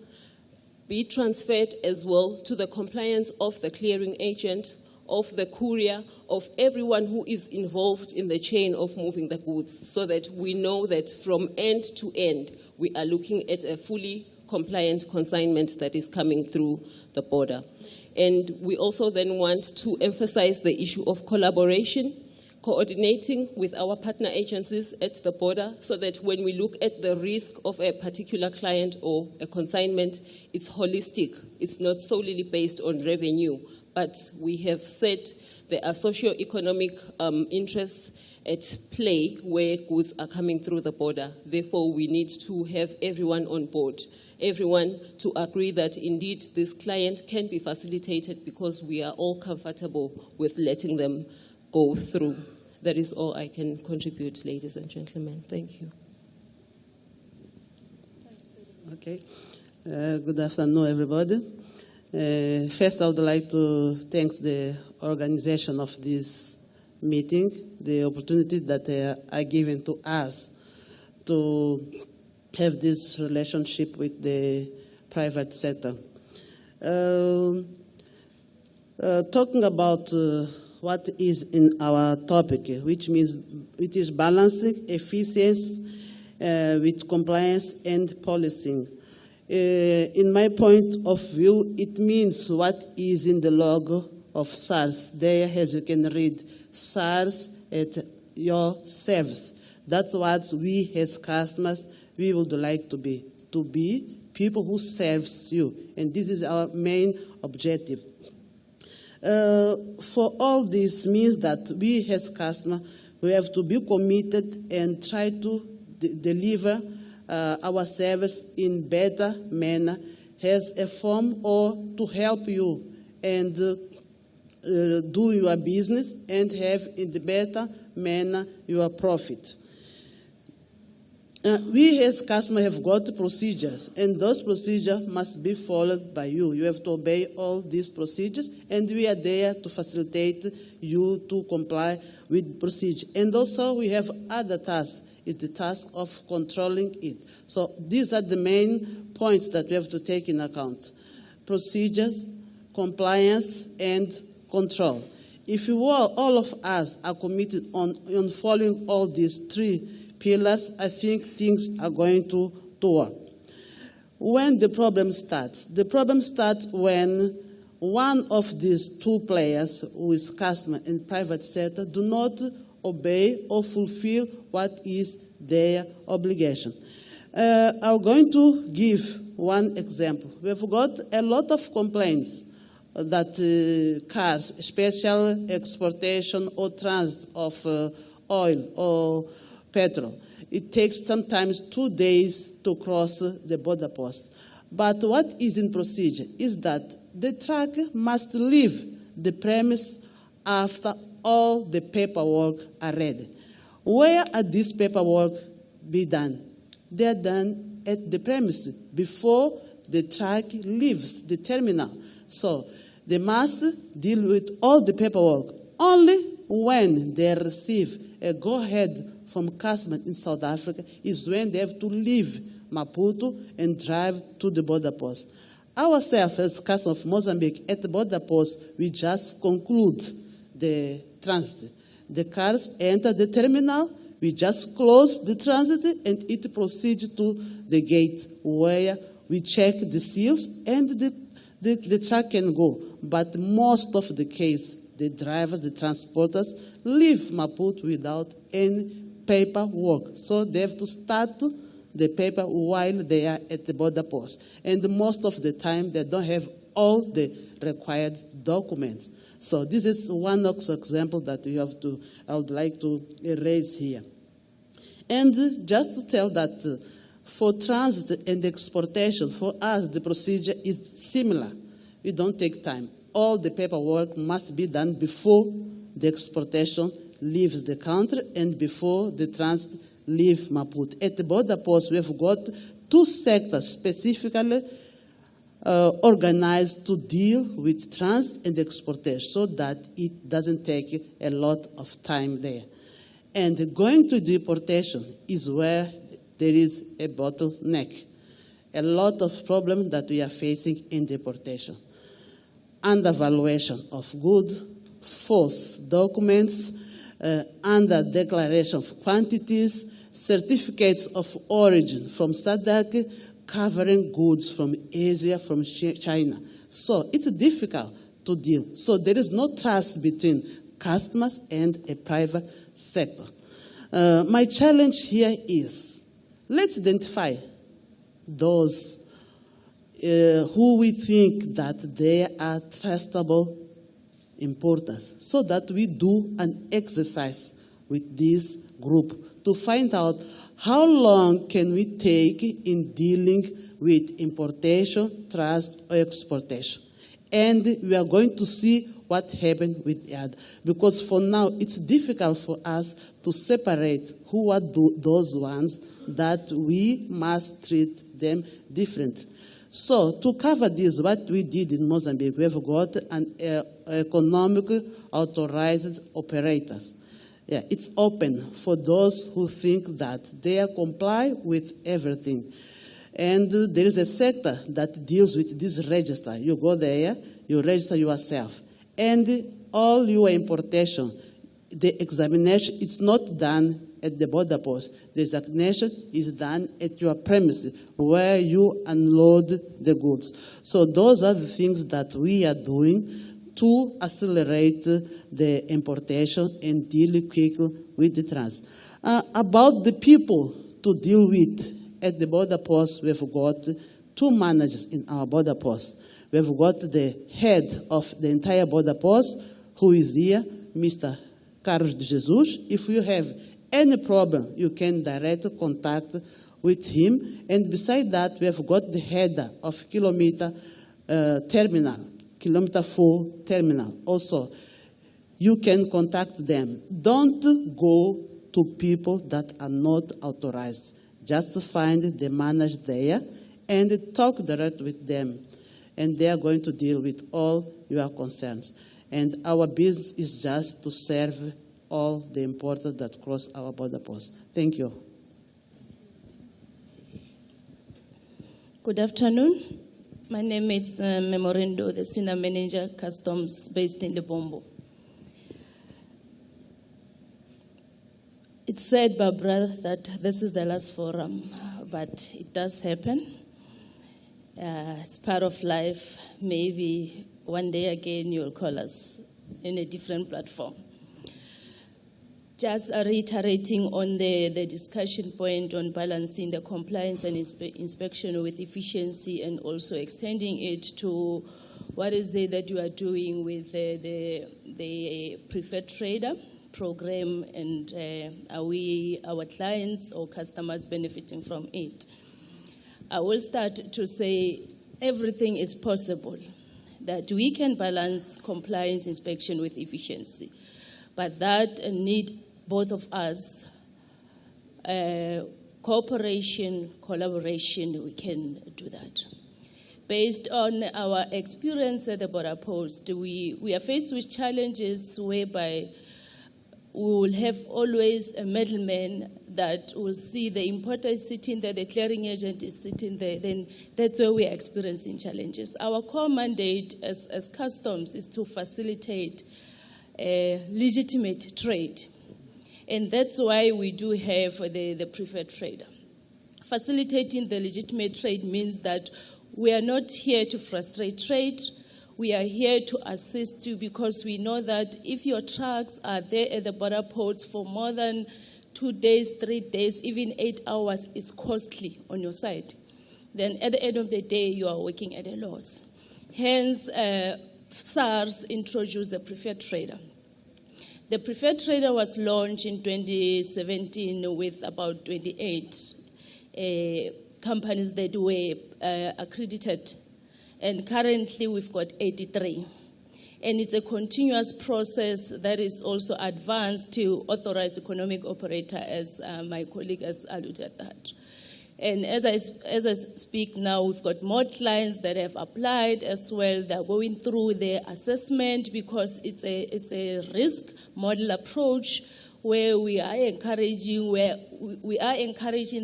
be transferred as well to the compliance of the clearing agent, of the courier, of everyone who is involved in the chain of moving the goods, so that we know that from end to end, we are looking at a fully compliant consignment that is coming through the border. And we also then want to emphasize the issue of collaboration, coordinating with our partner agencies at the border, so that when we look at the risk of a particular client or a consignment, it's holistic. It's not solely based on revenue, but we have said there are socio-economic interests at play where goods are coming through the border. Therefore, we need to have everyone on board, everyone to agree that indeed this client can be facilitated, because we are all comfortable with letting them go through. That is all I can contribute, ladies and gentlemen. Thank you. Okay. Good afternoon, everybody. First, I would like to thank the organization of this meeting, the opportunity that they are given to us to have this relationship with the private sector. Talking about what is in our topic, which means it is balancing efficiency with compliance and policing. In my point of view, it means what is in the logo of SARS. There, as you can read, SARS at your service. That's what we as customers, we would like to be people who serves you. And this is our main objective. For all this means that we as customers, we have to be committed and try to deliver our service in better manner as a form or to help you and do your business and have in the better manner your profit. We as customers have got procedures, and those procedures must be followed by you. You have to obey all these procedures, and we are there to facilitate you to comply with procedure. And also we have other tasks. It's the task of controlling it. So these are the main points that we have to take in account: procedures, compliance, and control. If you all of us are committed on following all these three pillars, I think things are going to work. When the problem starts when one of these two players, who is customer and private sector, do not obey or fulfill what is their obligation. I'm going to give one example. We've got a lot of complaints that cars, special exportation or transit of oil or petrol, it takes sometimes 2 days to cross the border post. But what is in procedure is that the truck must leave the premise after all the paperwork are ready. Where are these paperwork be done? They are done at the premises before the truck leaves the terminal. So they must deal with all the paperwork. Only when they receive a go-ahead from customer in South Africa is when they have to leave Maputo and drive to the border post. Ourselves, as customer of Mozambique, at the border post, we just conclude the transit. The cars enter the terminal, We just close the transit and it proceeds to the gate where we check the seals and the truck can go. But most of the case, the drivers, the transporters leave Maputo without any paperwork. So they have to start the paper while they are at the border post. And most of the time, they don't have all the required documents. So this is one example that I would like to raise here. And just to tell that for transit and exportation, for us, the procedure is similar. We don't take time. All the paperwork must be done before the exportation leaves the country and before the transit leaves Maputo. At the border post, we have got 2 sectors specifically organized to deal with transit and exportation so that it doesn't take a lot of time there. And going to deportation is where there is a bottleneck. A lot of problems that we are facing in deportation. Undervaluation of goods, false documents, under declaration of quantities, certificates of origin from SADC, covering goods from Asia, from China. So it's difficult to deal. So there is no trust between customers and a private sector. My challenge here is, let's identify those who we think that they are trustable importers, so that we do an exercise with this group to find out how long can we take in dealing with importation, trust, or exportation. And we are going to see what happened with the other. Because for now, it's difficult for us to separate who are those ones that we must treat them differently. So to cover this, what we did in Mozambique, we have got an economic authorized operators. Yeah, it's open for those who think that they comply with everything. And there is a sector that deals with this register. You go there, you register yourself. And all your importation, the examination is not done at the border post. The examination is done at your premises where you unload the goods. So those are the things that we are doing to accelerate the importation and deal quickly with the trans. About the people to deal with at the border post, we've got 2 managers in our border post. We've got the head of the entire border post, who is here, Mr. Carlos de Jesus. If you have any problem, you can direct contact with him. And beside that, we have got the header of kilometer terminal, kilometer 4 terminal. Also, you can contact them. Don't go to people that are not authorized. Just find the manager there and talk direct with them. And they are going to deal with all your concerns. And our business is just to serve all the importers that cross our border post. Thank you. Good afternoon. My name is Memorindo, the Senior Manager, Customs, based in Lebombo. It's said, Barbara, that this is the last forum, but it does happen. It's part of life. Maybe one day again you'll call us in a different platform. Just reiterating on the discussion point on balancing the compliance and inspection with efficiency, and also extending it to what is it that you are doing with the preferred trader program, and are we, our clients or customers, benefiting from it? I will start to say everything is possible, that we can balance compliance inspection with efficiency, but that need both of us, cooperation, collaboration, we can do that. Based on our experience at the border post, we are faced with challenges whereby we will have always a middleman that will see the importer is sitting there, the clearing agent is sitting there, then that's where we are experiencing challenges. Our core mandate as customs is to facilitate legitimate trade. And that's why we do have the preferred trader. Facilitating the legitimate trade means that we are not here to frustrate trade. We are here to assist you because we know that if your trucks are there at the border ports for more than 2 days, 3 days, even 8 hours, is costly on your side. Then at the end of the day, you are working at a loss. Hence, SARS introduced the preferred trader. The preferred trader was launched in 2017 with about 28 companies that were accredited. And currently we've got 83. And it's a continuous process that is also advanced to authorize economic operator, as my colleague has alluded that. And as I speak now, we've got more clients that have applied as well. They're going through their assessment because it's a risk model approach where we are encouraging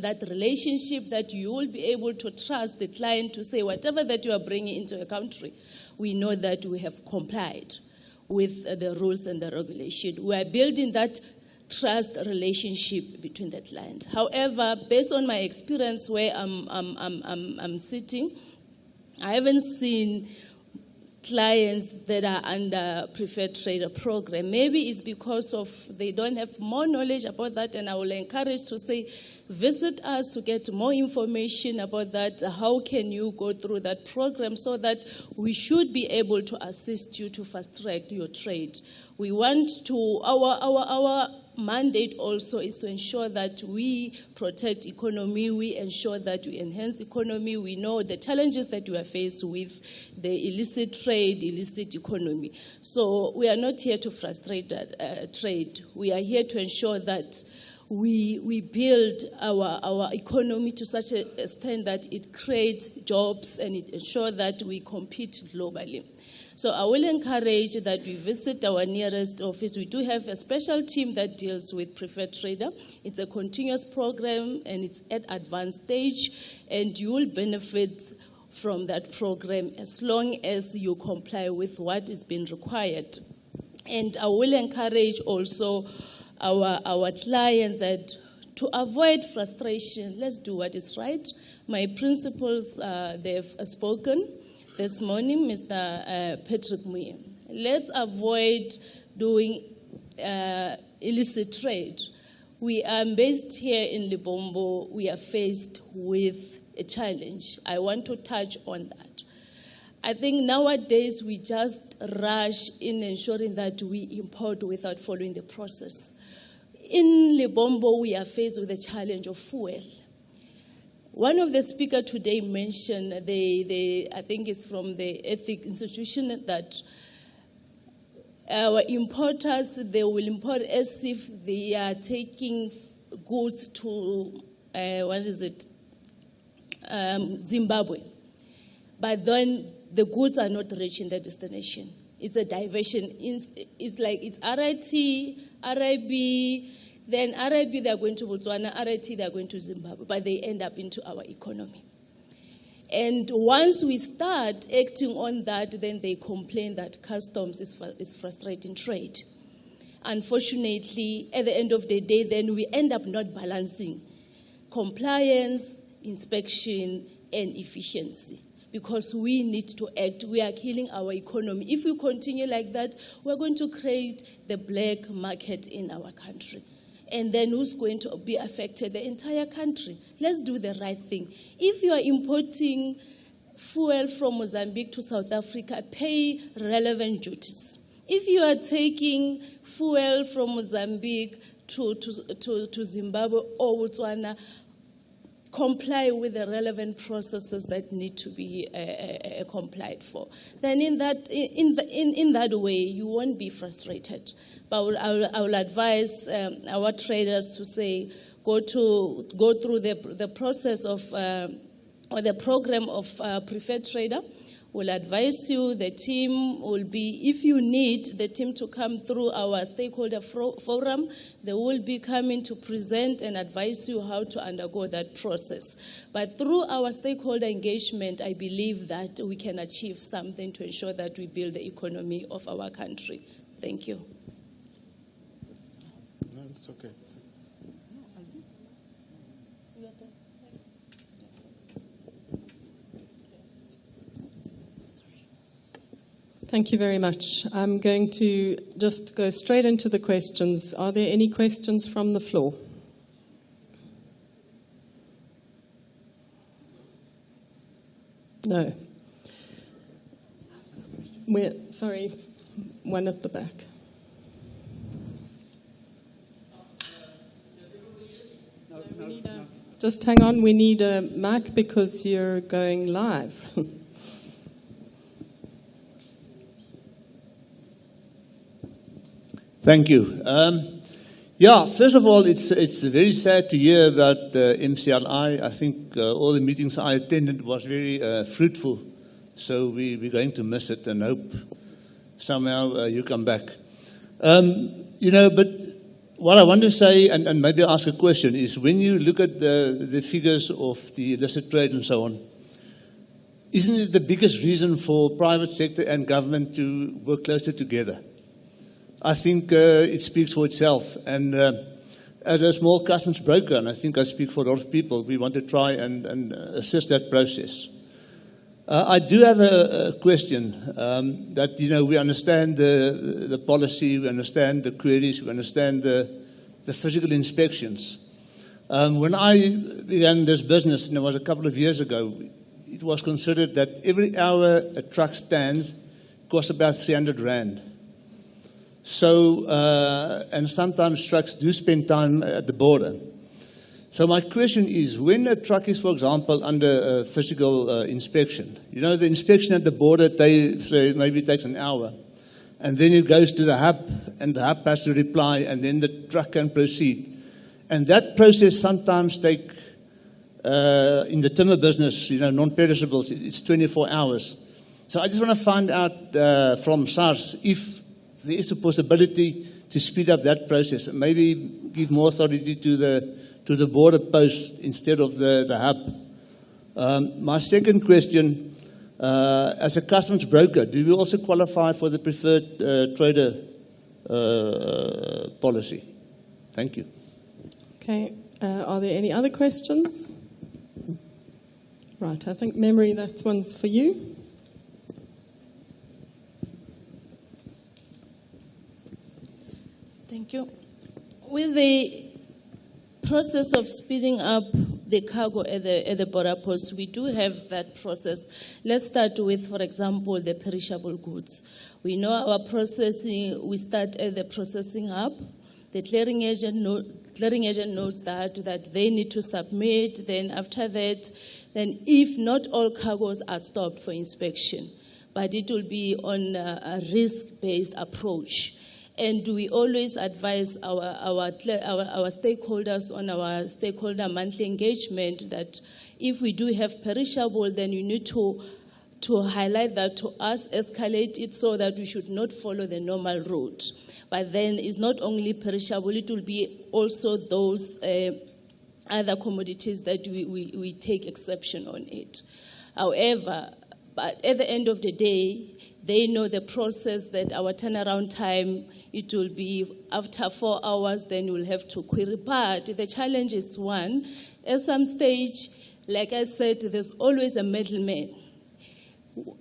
that relationship that you will be able to trust the client to say whatever that you are bringing into a country, we know that we have complied with the rules and the regulation. We are building that trust relationship between the client. However, based on my experience where I'm sitting, I haven't seen clients that are under preferred trader program. Maybe it's because of they don't have more knowledge about that, and I will encourage to say, visit us to get more information about that. How can you go through that program so that we should be able to assist you to fast track your trade. We want to, our mandate also is to ensure that we protect economy, we ensure that we enhance economy. We know the challenges that we are faced with, the illicit trade, illicit economy. So we are not here to frustrate that, trade. We are here to ensure that we build our economy to such a extent that it creates jobs and it ensures that we compete globally. So I will encourage that we visit our nearest office. We do have a special team that deals with preferred trader. It's a continuous program and it's at advanced stage, and you will benefit from that program as long as you comply with what is being required. And I will encourage also our clients that to avoid frustration, let's do what is right. My principals, they've spoken this morning, Mr. Patrick Muye. Let's avoid doing illicit trade. We are based here in Libombo. We are faced with a challenge. I want to touch on that. I think nowadays we just rush in ensuring that we import without following the process. In Libombo, we are faced with the challenge of fuel. One of the speakers today mentioned, I think it's from the ethic institution, that our importers, they will import as if they are taking goods to, Zimbabwe. But then the goods are not reaching their destination. It's a diversion. It's like it's RIT, RIB, then RIB they're going to Botswana, RIT they're going to Zimbabwe, but they end up into our economy. And once we start acting on that, then they complain that customs is frustrating trade. Unfortunately, at the end of the day, then we end up not balancing compliance, inspection, and efficiency. Because we need to act. We are killing our economy. If we continue like that, we're going to create the black market in our country. And then who's going to be affected? The entire country. Let's do the right thing. If you are importing fuel from Mozambique to South Africa, pay relevant duties. If you are taking fuel from Mozambique to Zimbabwe or Botswana, comply with the relevant processes that need to be complied for. Then in that way, you won't be frustrated. But I will advise our traders to say, go through the process of, or the program of preferred trader. We'll advise you, the team will be, if you need the team to come through our stakeholder forum, they will be coming to present and advise you how to undergo that process. But through our stakeholder engagement, I believe that we can achieve something to ensure that we build the economy of our country. Thank you. It's okay. Thank you very much. I'm going to just go straight into the questions. Are there any questions from the floor? No. Sorry, one at the back. Just hang on, we need a mic because you're going live. Thank you. First of all, it's very sad to hear about MCLI. I think all the meetings I attended was very fruitful. So we're going to miss it and hope somehow you come back. But what I want to say, and maybe ask a question, is when you look at the figures of the illicit trade and so on, isn't it the biggest reason for private sector and government to work closer together? I think it speaks for itself. And as a small customs broker, and I think I speak for a lot of people, we want to try and assist that process. I do have a question that, we understand the policy, we understand the queries, we understand the physical inspections. When I began this business, and it was a couple of years ago, it was considered that every hour a truck stands costs about 300 Rand. So, and sometimes trucks do spend time at the border. So my question is, when a truck is, for example, under a physical inspection, the inspection at the border, they say maybe it takes an hour, and then it goes to the hub, and the hub has to reply, and then the truck can proceed. And that process sometimes takes, in the timber business, non-perishables, it's 24 hours. So I just want to find out from SARS if there is a possibility to speed up that process and maybe give more authority to the border post instead of the hub. My second question, as a customs broker, do you also qualify for the preferred trader policy? Thank you. Okay. Are there any other questions? Right. I think, Memory, that one's for you. Thank you. With the process of speeding up the cargo at the border posts, we do have that process. Let's start with, for example, the perishable goods. We know our processing, we start at the processing hub. The clearing agent knows that they need to submit. Then after that, then if not all cargoes are stopped for inspection, but it will be on a risk-based approach. And we always advise our stakeholders on our stakeholder monthly engagement that if we do have perishable, then you need to highlight that to us, escalate it so that we should not follow the normal route. But then it's not only perishable, it will be also those other commodities that we take exception on it. However, but at the end of the day, they know the process that our turnaround time, it will be after 4 hours, then you'll have to query. But the challenge is one, at some stage, like I said, there's always a middleman.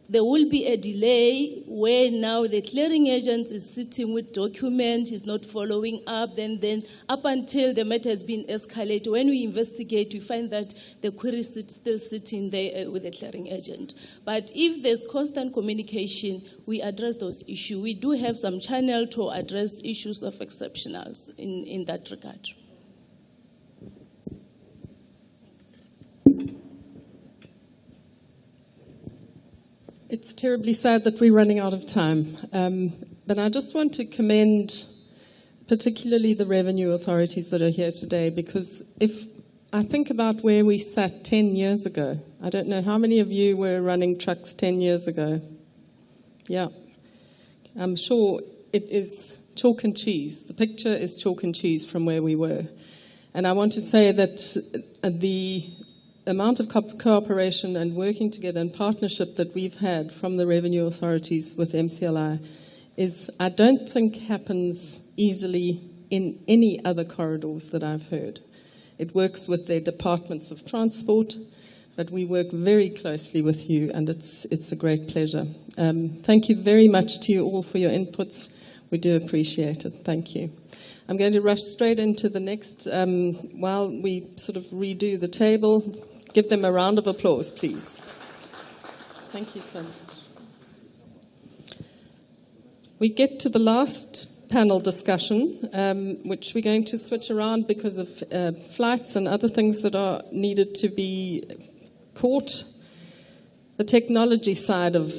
There will be a delay where now the clearing agent is sitting with documents, he's not following up, then up until the matter has been escalated. When we investigate, we find that the query is still sitting there with the clearing agent. But if there's constant communication, we address those issues. We do have some channel to address issues of exceptionals in that regard. It's terribly sad that we're running out of time. But I just want to commend particularly the revenue authorities that are here today, because if I think about where we sat 10 years ago, I don't know how many of you were running trucks 10 years ago. Yeah. I'm sure it is chalk and cheese. The picture is chalk and cheese from where we were. And I want to say that the amount of cooperation and working together and partnership that we've had from the revenue authorities with MCLI is, I don't think, happens easily in any other corridors that I've heard. It works with their departments of transport, but we work very closely with you, and it's a great pleasure. Thank you very much to you all for your inputs. We do appreciate it. Thank you. I'm going to rush straight into the next, while we sort of redo the table. Give them a round of applause, please. Thank you so much. We get to the last panel discussion, which we're going to switch around because of flights and other things that are needed to be caught. The technology side of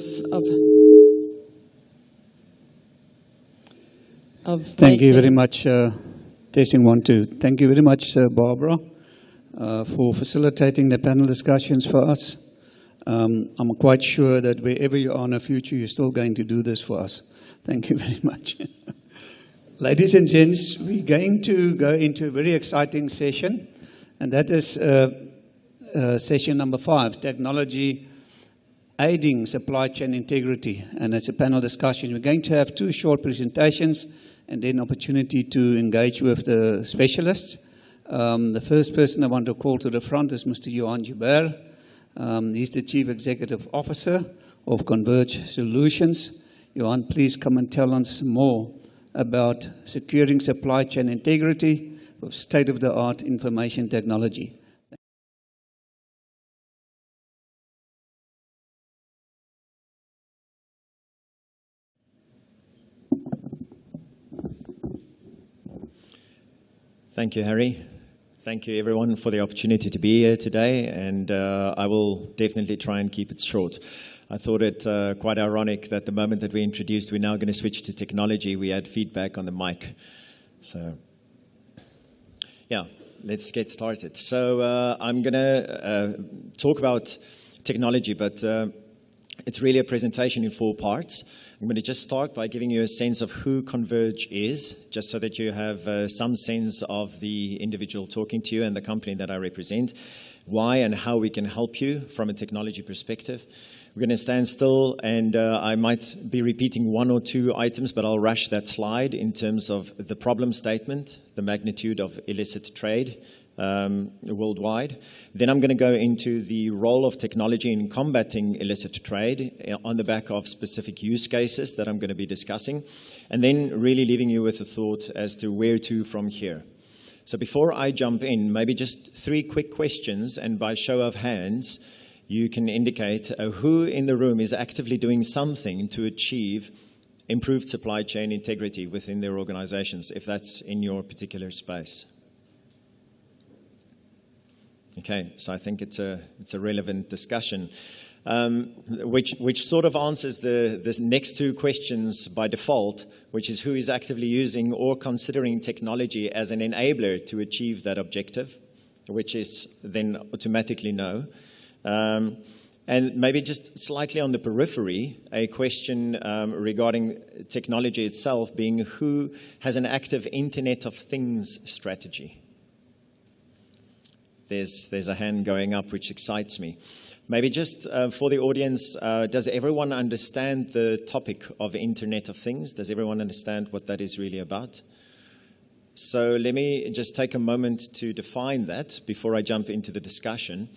Thank you very much. Testing 1, 2. Thank you very much, Barbara, for facilitating the panel discussions for us. I'm quite sure that wherever you are in the future, you're still going to do this for us. Thank you very much. Ladies and gents, we're going to go into a very exciting session, and that is session number 5, technology aiding supply chain integrity. And it's a panel discussion. We're going to have 2 short presentations and then opportunity to engage with the specialists. The first person I want to call to the front is Mr. Johan Joubert. He's the Chief Executive Officer of Converge Solutions. Johan, please come and tell us more about securing supply chain integrity with state-of-the-art information technology. Thank you, Harry. Thank you, everyone, for the opportunity to be here today, and I will definitely try and keep it short. I thought it quite ironic that the moment that we introduced we're now going to switch to technology, we had feedback on the mic. So, yeah, let's get started. So I'm going to talk about technology, but it's really a presentation in 4 parts. I'm going to just start by giving you a sense of who Converge is, just so that you have some sense of the individual talking to you and the company that I represent, why and how we can help you from a technology perspective. We're going to stand still, and I might be repeating 1 or 2 items, but I'll rush that slide in terms of the problem statement, the magnitude of illicit trade worldwide. Then I'm going to go into the role of technology in combating illicit trade on the back of specific use cases that I'm going to be discussing, and then really leaving you with a thought as to where to from here. So before I jump in, maybe just 3 quick questions, and by show of hands, you can indicate who in the room is actively doing something to achieve improved supply chain integrity within their organizations, if that's in your particular space. Okay, so I think it's a relevant discussion, which sort of answers the next 2 questions by default, which is who is actively using or considering technology as an enabler to achieve that objective, which is then automatically no. And maybe just slightly on the periphery, a question regarding technology itself being who has an active Internet of Things strategy. There's a hand going up, which excites me. Maybe just for the audience, does everyone understand the topic of Internet of Things? Does everyone understand what that is really about? So let me just take a moment to define that before I jump into the discussion.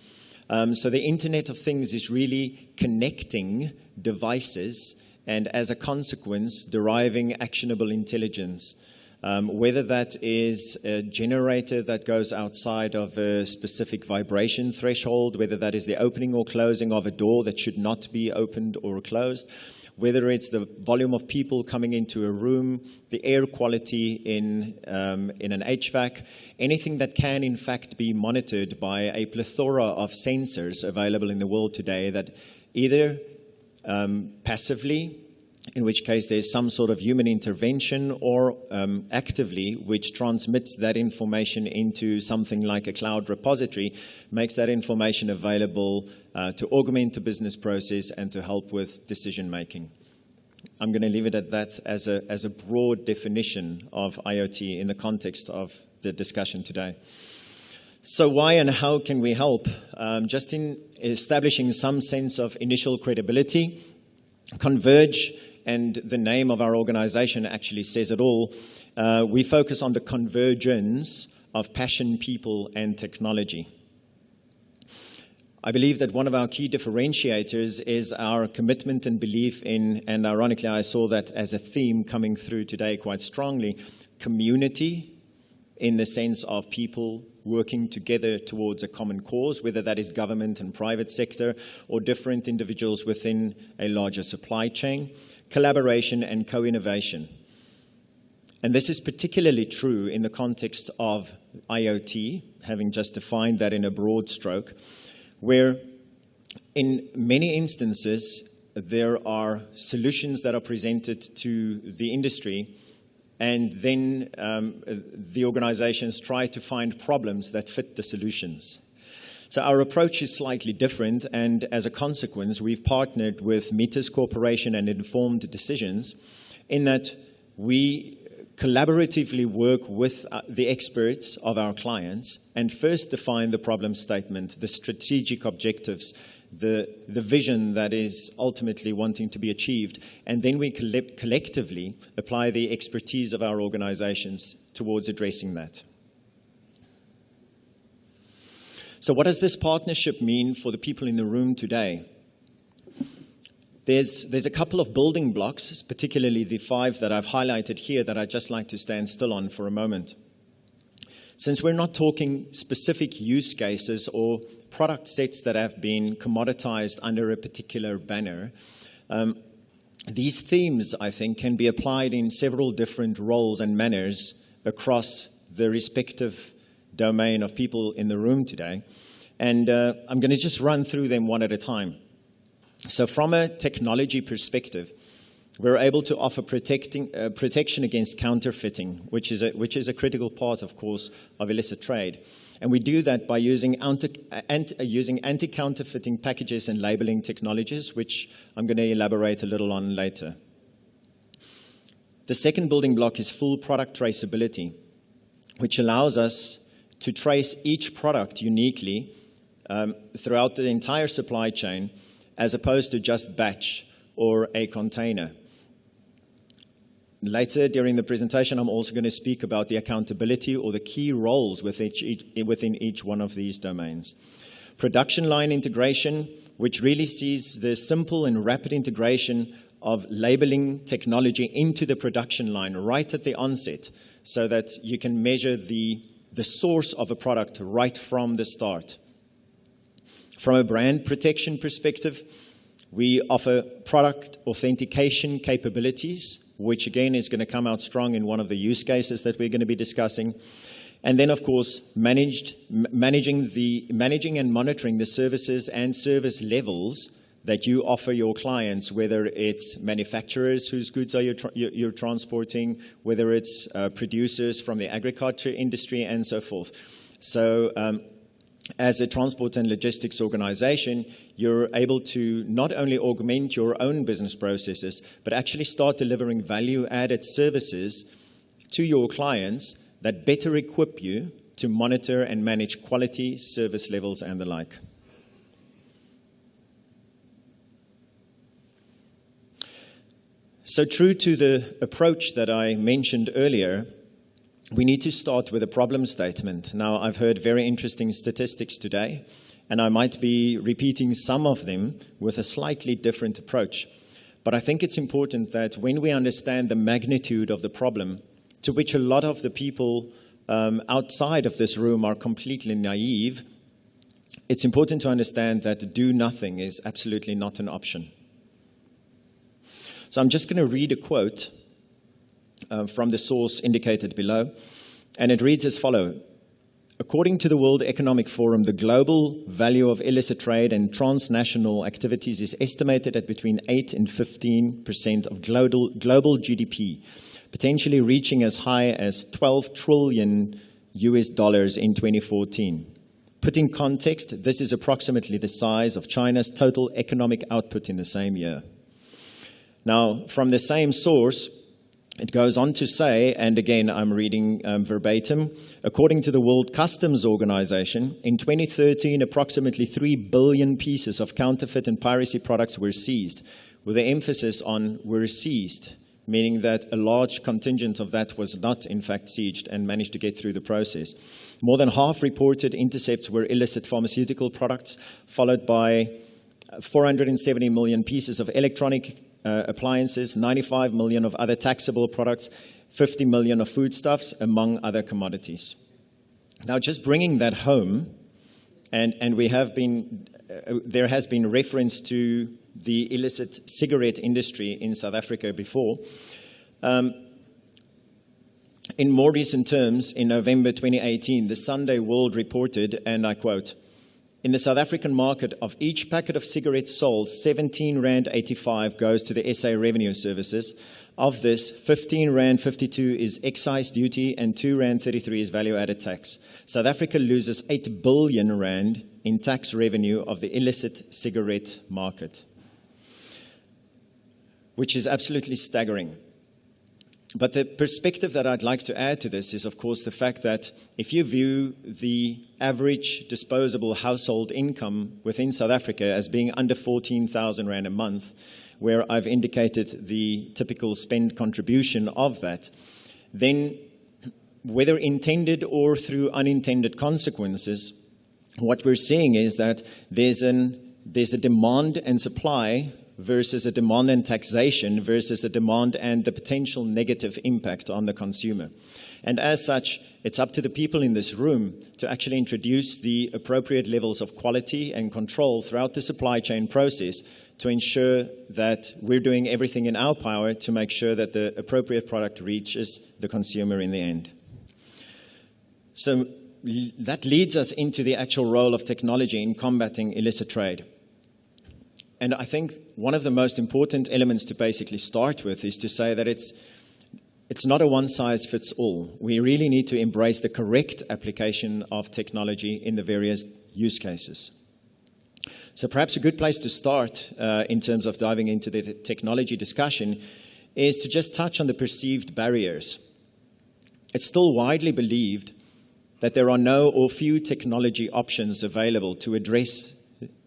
So the Internet of Things is really connecting devices and, as a consequence, deriving actionable intelligence. Whether that is a generator that goes outside of a specific vibration threshold, whether that is the opening or closing of a door that should not be opened or closed, whether it's the volume of people coming into a room, the air quality in an HVAC, anything that can in fact be monitored by a plethora of sensors available in the world today that either passively, in which case there's some sort of human intervention, or actively, which transmits that information into something like a cloud repository, makes that information available to augment the business process and to help with decision making. I'm going to leave it at that as a broad definition of IoT in the context of the discussion today. So why and how can we help? Just in establishing some sense of initial credibility, Converge and the name of our organization actually says it all, we focus on the convergence of passion, people, and technology. I believe that one of our key differentiators is our commitment and belief in, and ironically I saw that as a theme coming through today quite strongly, community, in the sense of people working together towards a common cause, whether that is government and private sector or different individuals within a larger supply chain, collaboration and co-innovation. And this is particularly true in the context of IoT, having just defined that in a broad stroke, where in many instances there are solutions that are presented to the industry, and then the organizations try to find problems that fit the solutions. So our approach is slightly different, and as a consequence, we've partnered with Meters Corporation and Informed Decisions in that we collaboratively work with the experts of our clients and first define the problem statement, the strategic objectives, the vision that is ultimately wanting to be achieved, and then we collectively apply the expertise of our organizations towards addressing that. So what does this partnership mean for the people in the room today? There's a couple of building blocks, particularly the 5 that I've highlighted here, that I'd just like to stand still on for a moment. Since we're not talking specific use cases or product sets that have been commoditized under a particular banner, these themes, I think, can be applied in several different roles and manners across the respective domain of people in the room today. And I'm going to just run through them one at a time. So from a technology perspective, we're able to offer protection against counterfeiting, which is a critical part, of course, of illicit trade. And we do that by using anti-counterfeiting packages and labeling technologies, which I'm going to elaborate a little on later. The second building block is full product traceability, which allows us to trace each product uniquely throughout the entire supply chain, as opposed to just batch or a container. Later during the presentation, I'm also going to speak about the accountability or the key roles within each one of these domains. Production line integration, which really sees the simple and rapid integration of labeling technology into the production line right at the onset, so that you can measure the source of a product right from the start. From a brand protection perspective, we offer product authentication capabilities, which again is going to come out strong in one of the use cases that we're going to be discussing. And then, of course, managing and monitoring the services and service levels that you offer your clients, whether it's manufacturers whose goods are you're transporting, whether it's producers from the agriculture industry, and so forth. So as a transport and logistics organization, you're able to not only augment your own business processes, but actually start delivering value-added services to your clients that better equip you to monitor and manage quality, service levels, and the like. So true to the approach that I mentioned earlier, we need to start with a problem statement. Now, I've heard very interesting statistics today, and I might be repeating some of them with a slightly different approach. But I think it's important that when we understand the magnitude of the problem, to which a lot of the people outside of this room are completely naive, it's important to understand that do nothing is absolutely not an option. So I'm just going to read a quote from the source indicated below, and it reads as follows. According to the World Economic Forum, the global value of illicit trade and transnational activities is estimated at between 8 and 15% of global GDP, potentially reaching as high as $12 trillion in 2014. Put in context, this is approximately the size of China's total economic output in the same year. Now, from the same source, it goes on to say, and again, I'm reading verbatim, according to the World Customs Organization, in 2013, approximately 3 billion pieces of counterfeit and piracy products were seized, with the emphasis on were seized, meaning that a large contingent of that was not, in fact, sieged and managed to get through the process. More than half reported intercepts were illicit pharmaceutical products, followed by 470 million pieces of electronic appliances, 95 million of other taxable products, 50 million of foodstuffs, among other commodities. Now, just bringing that home, and we have been, there has been reference to the illicit cigarette industry in South Africa before. In more recent terms, in November 2018, the Sunday World reported, and I quote, "In the South African market, of each packet of cigarettes sold, 17 Rand 85 goes to the SA Revenue Services. Of this, 15 Rand 52 is excise duty and 2 Rand 33 is value-added tax. South Africa loses 8 billion Rand in tax revenue of the illicit cigarette market," which is absolutely staggering. But the perspective that I'd like to add to this is, of course, the fact that if you view the average disposable household income within South Africa as being under 14,000 Rand a month, where I've indicated the typical spend contribution of that, then whether intended or through unintended consequences, what we're seeing is that there's a demand and supply versus a demand and taxation versus a demand and the potential negative impact on the consumer. And as such, it's up to the people in this room to actually introduce the appropriate levels of quality and control throughout the supply chain process to ensure that we're doing everything in our power to make sure that the appropriate product reaches the consumer in the end. So that leads us into the actual role of technology in combating illicit trade. And I think one of the most important elements to basically start with is to say that it's not a one-size-fits-all. We really need to embrace the correct application of technology in the various use cases. So perhaps a good place to start in terms of diving into the technology discussion is to just touch on the perceived barriers. It's still widely believed that there are no or few technology options available to address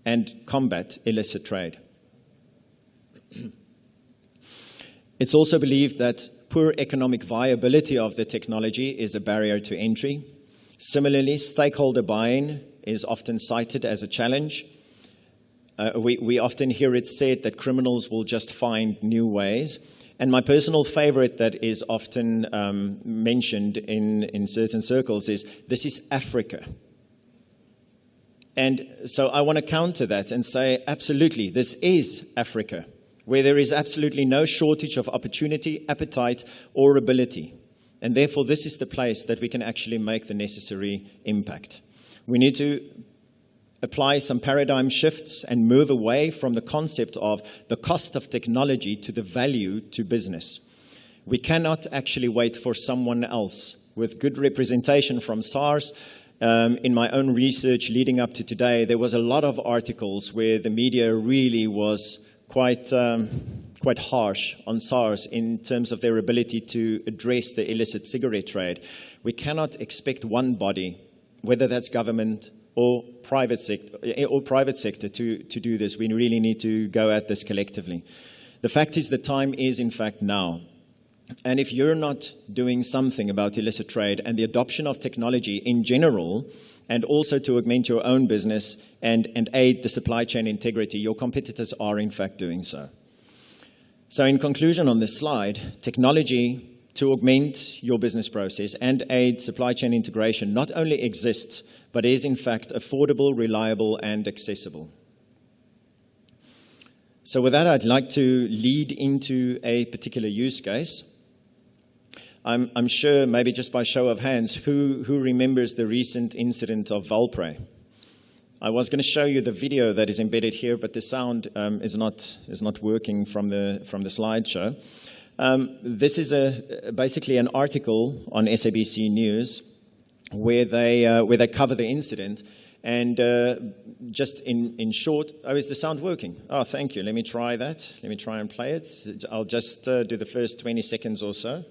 and combat illicit trade. It's also believed that poor economic viability of the technology is a barrier to entry. Similarly, stakeholder buy-in is often cited as a challenge. We often hear it said that criminals will just find new ways. And my personal favorite that is often mentioned in certain circles is, this is Africa. And so I want to counter that and say, absolutely, this is Africa, where there is absolutely no shortage of opportunity, appetite, or ability. And therefore, this is the place that we can actually make the necessary impact. We need to apply some paradigm shifts and move away from the concept of the cost of technology to the value to business. We cannot actually wait for someone else. With good representation from SARS, in my own research leading up to today, there was a lot of articles where the media really was quite harsh on SARS in terms of their ability to address the illicit cigarette trade. We cannot expect one body, whether that's government or private sector, to do this. We really need to go at this collectively. The fact is, the time is in fact now. And if you're not doing something about illicit trade and the adoption of technology in general, and also to augment your own business and aid the supply chain integrity, your competitors are in fact doing so. So in conclusion on this slide, technology to augment your business process and aid supply chain integration not only exists, but is in fact affordable, reliable, and accessible. So with that, I'd like to lead into a particular use case. I'm sure, maybe just by show of hands, who remembers the recent incident of Valprey? I was going to show you the video that is embedded here, but the sound is not working from the slideshow. This is basically an article on SABC News where they cover the incident. And just in short, is the sound working? Oh, thank you. Let me try that. Let me try and play it. I'll just do the first 20 seconds or so.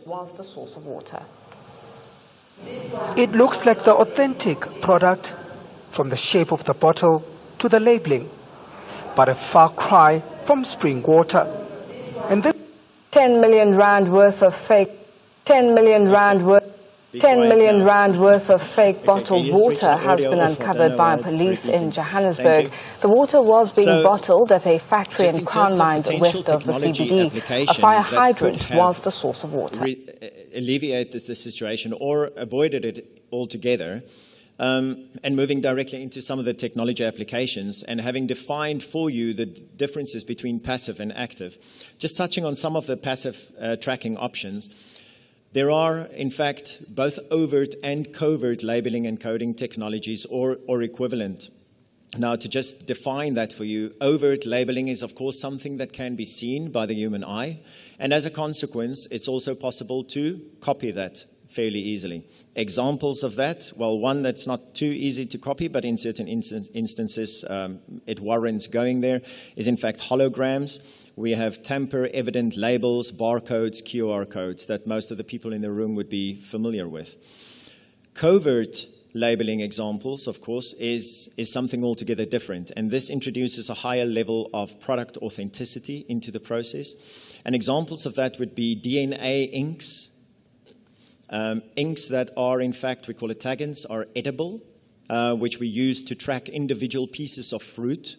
was the source of water. It looks like the authentic product from the shape of the bottle to the labeling, but a far cry from spring water. And this 10 million rand worth of fake, 10 million rand worth of fake bottled water has been uncovered by police in Johannesburg. The water was being bottled at a factory in Crown Mines west of the CBD. A fire hydrant was the source of water. Alleviated the situation or avoided it altogether. And moving directly into some of the technology applications and having defined for you the differences between passive and active. Just touching on some of the passive tracking options. There are, in fact, both overt and covert labeling and coding technologies or equivalent. Now, to just define that for you, overt labeling is, of course, something that can be seen by the human eye. And as a consequence, it's also possible to copy that fairly easily. Examples of that, well, one that's not too easy to copy, but in certain instances it warrants going there, is in fact holograms. We have tamper-evident labels, barcodes, QR codes that most of the people in the room would be familiar with. Covert labeling examples, of course, is something altogether different, and this introduces a higher level of product authenticity into the process. And examples of that would be DNA inks, inks that are, in fact, we call it taggants, are edible, which we use to track individual pieces of fruit.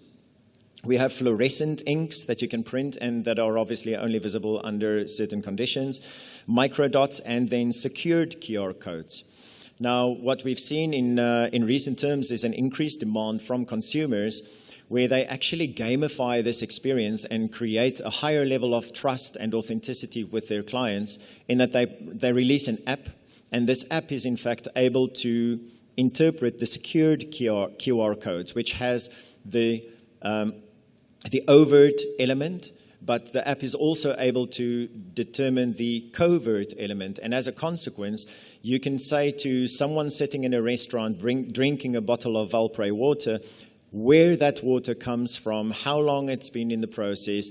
We have fluorescent inks that you can print and that are obviously only visible under certain conditions, microdots, and then secured QR codes. Now, what we've seen in recent terms is an increased demand from consumers where they actually gamify this experience and create a higher level of trust and authenticity with their clients in that they release an app, and this app is in fact able to interpret the secured QR codes, which has the overt element, but the app is also able to determine the covert element. And as a consequence, you can say to someone sitting in a restaurant drinking a bottle of Valpre water, where that water comes from, how long it's been in the process,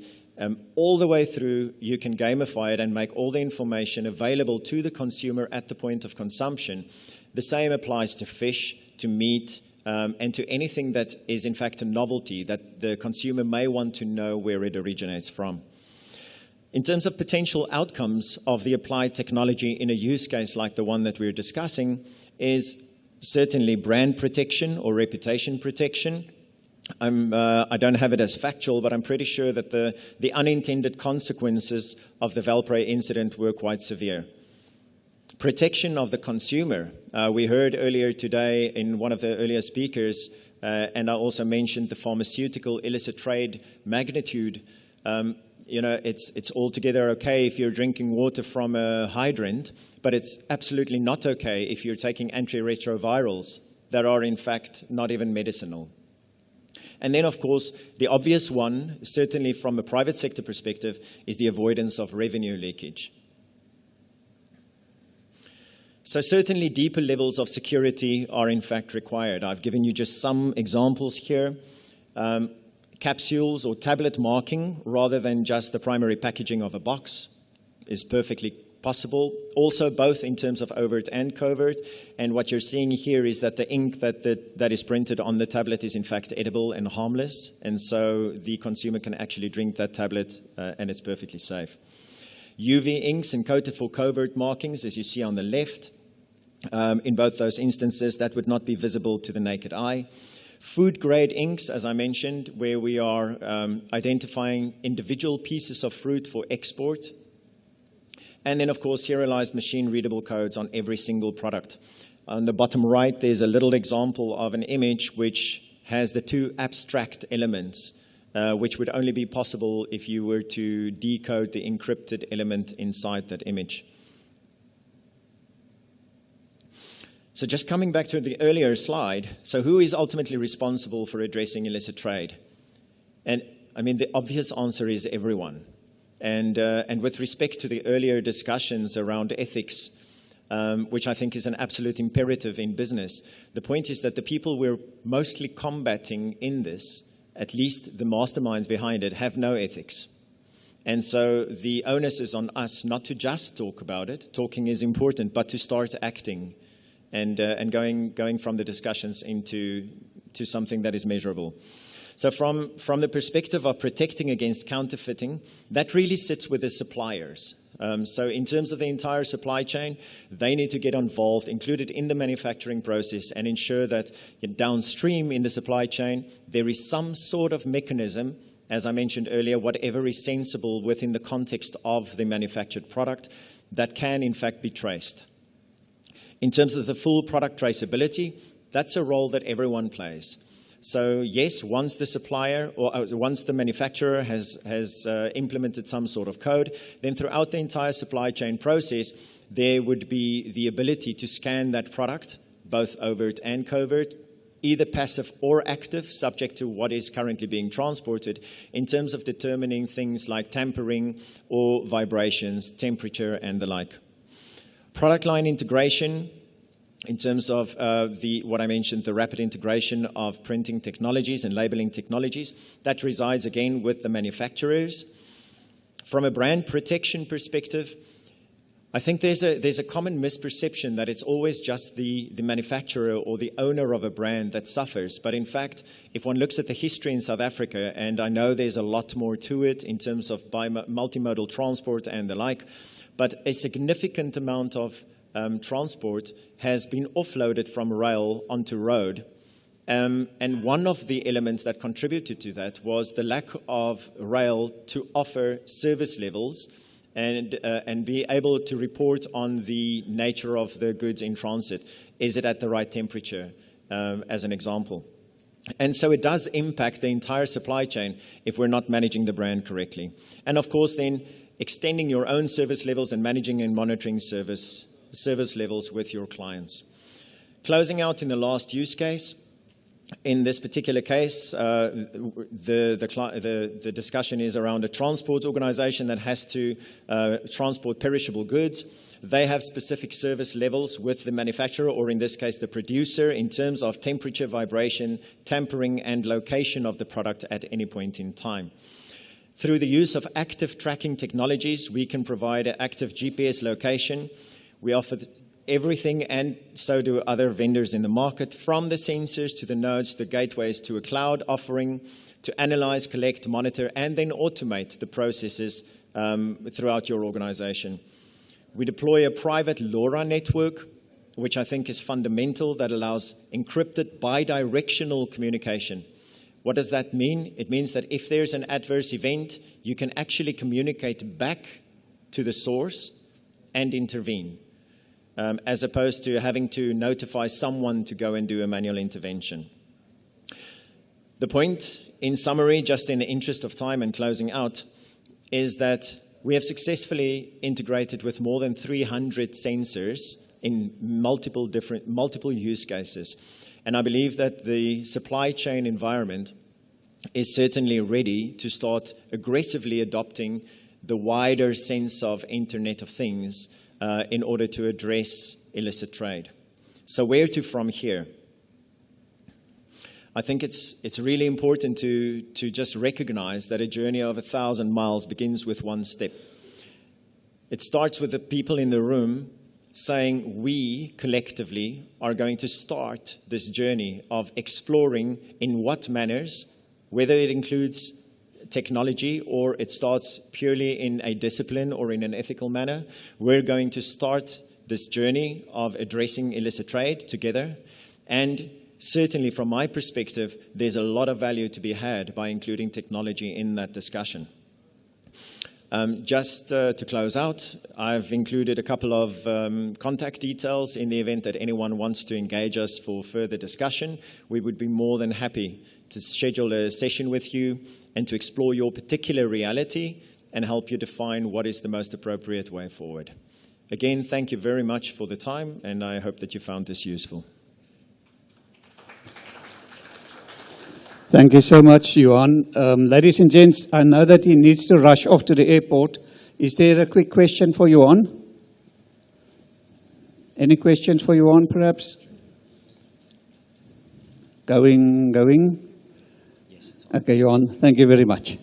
all the way through. You can gamify it and make all the information available to the consumer at the point of consumption. The same applies to fish, to meat, and to anything that is in fact a novelty that the consumer may want to know where it originates from. In terms of potential outcomes of the applied technology in a use case like the one that we're discussing is certainly brand protection or reputation protection. I don't have it as factual, but I'm pretty sure that the unintended consequences of the Valpre incident were quite severe. Protection of the consumer. We heard earlier today in one of the earlier speakers, and I also mentioned the pharmaceutical illicit trade magnitude. It's altogether okay if you're drinking water from a hydrant, but it's absolutely not okay if you're taking antiretrovirals that are in fact not even medicinal. And then, of course, the obvious one, certainly from a private sector perspective, is the avoidance of revenue leakage. So certainly deeper levels of security are in fact required. I've given you just some examples here. Capsules or tablet marking rather than just the primary packaging of a box is perfectly possible. Also both in terms of overt and covert. And what you're seeing here is that the ink that is printed on the tablet is in fact edible and harmless. And so the consumer can actually drink that tablet and it's perfectly safe. UV inks encoded for covert markings, as you see on the left. In both those instances, that would not be visible to the naked eye. Food-grade inks, as I mentioned, where we are identifying individual pieces of fruit for export. And then, of course, serialized machine-readable codes on every single product. On the bottom right, there's a little example of an image which has the two abstract elements, which would only be possible if you were to decode the encrypted element inside that image. So just coming back to the earlier slide, so who is ultimately responsible for addressing illicit trade? And I mean, the obvious answer is everyone. And with respect to the earlier discussions around ethics, which I think is an absolute imperative in business, the point is that the people we're mostly combating in this, at least the masterminds behind it, have no ethics. And so the onus is on us not to just talk about it. Talking is important, but to start acting and going from the discussions into something that is measurable. So from the perspective of protecting against counterfeiting, that really sits with the suppliers. So in terms of the entire supply chain, they need to get involved, included in the manufacturing process, and ensure that downstream in the supply chain, there is some sort of mechanism, as I mentioned earlier, whatever is sensible within the context of the manufactured product, that can in fact be traced. In terms of the full product traceability, that's a role that everyone plays. So yes, once the supplier or once the manufacturer has implemented some sort of code, then throughout the entire supply chain process, there would be the ability to scan that product, both overt and covert, either passive or active, subject to what is currently being transported, in terms of determining things like tampering or vibrations, temperature, and the like. Product line integration, in terms of what I mentioned, the rapid integration of printing technologies and labeling technologies, that resides again with the manufacturers. From a brand protection perspective, I think there's a common misperception that it's always just the manufacturer or the owner of a brand that suffers. But in fact, if one looks at the history in South Africa, and I know there's a lot more to it in terms of multimodal transport and the like, but a significant amount of transport has been offloaded from rail onto road. And one of the elements that contributed to that was the lack of rail to offer service levels and be able to report on the nature of the goods in transit. Is it at the right temperature, as an example? And so it does impact the entire supply chain if we're not managing the brand correctly. And of course then, extending your own service levels and managing and monitoring service levels with your clients. Closing out in the last use case, in this particular case, the discussion is around a transport organization that has to transport perishable goods. They have specific service levels with the manufacturer, or in this case, the producer, in terms of temperature, vibration, tampering, and location of the product at any point in time. Through the use of active tracking technologies, we can provide an active GPS location. We offer everything, and so do other vendors in the market, from the sensors to the nodes, the gateways, to a cloud offering to analyze, collect, monitor, and then automate the processes throughout your organization. We deploy a private LoRa network, which I think is fundamental, that allows encrypted bidirectional communication. What does that mean? It means that if there's an adverse event, you can actually communicate back to the source and intervene, as opposed to having to notify someone to go and do a manual intervention. The point, in summary, just in the interest of time and closing out, is that we have successfully integrated with more than 300 sensors in multiple use cases. And I believe that the supply chain environment is certainly ready to start aggressively adopting the wider sense of Internet of Things in order to address illicit trade. So where to from here? I think it's really important to just recognize that a journey of 1,000 miles begins with one step. It starts with the people in the room saying we collectively are going to start this journey of exploring in what manners, whether it includes technology or it starts purely in a discipline or in an ethical manner. We're going to start this journey of addressing illicit trade together. And certainly from my perspective, there's a lot of value to be had by including technology in that discussion. Just to close out, I've included a couple of contact details in the event that anyone wants to engage us for further discussion. We would be more than happy to schedule a session with you and to explore your particular reality and help you define what is the most appropriate way forward. Again, thank you very much for the time, and I hope that you found this useful. Thank you so much, Johan. Ladies and gents, I know that he needs to rush off to the airport. Is there a quick question for Johan? Any questions for Johan, perhaps? Going? Yes. Okay, Johan, thank you very much.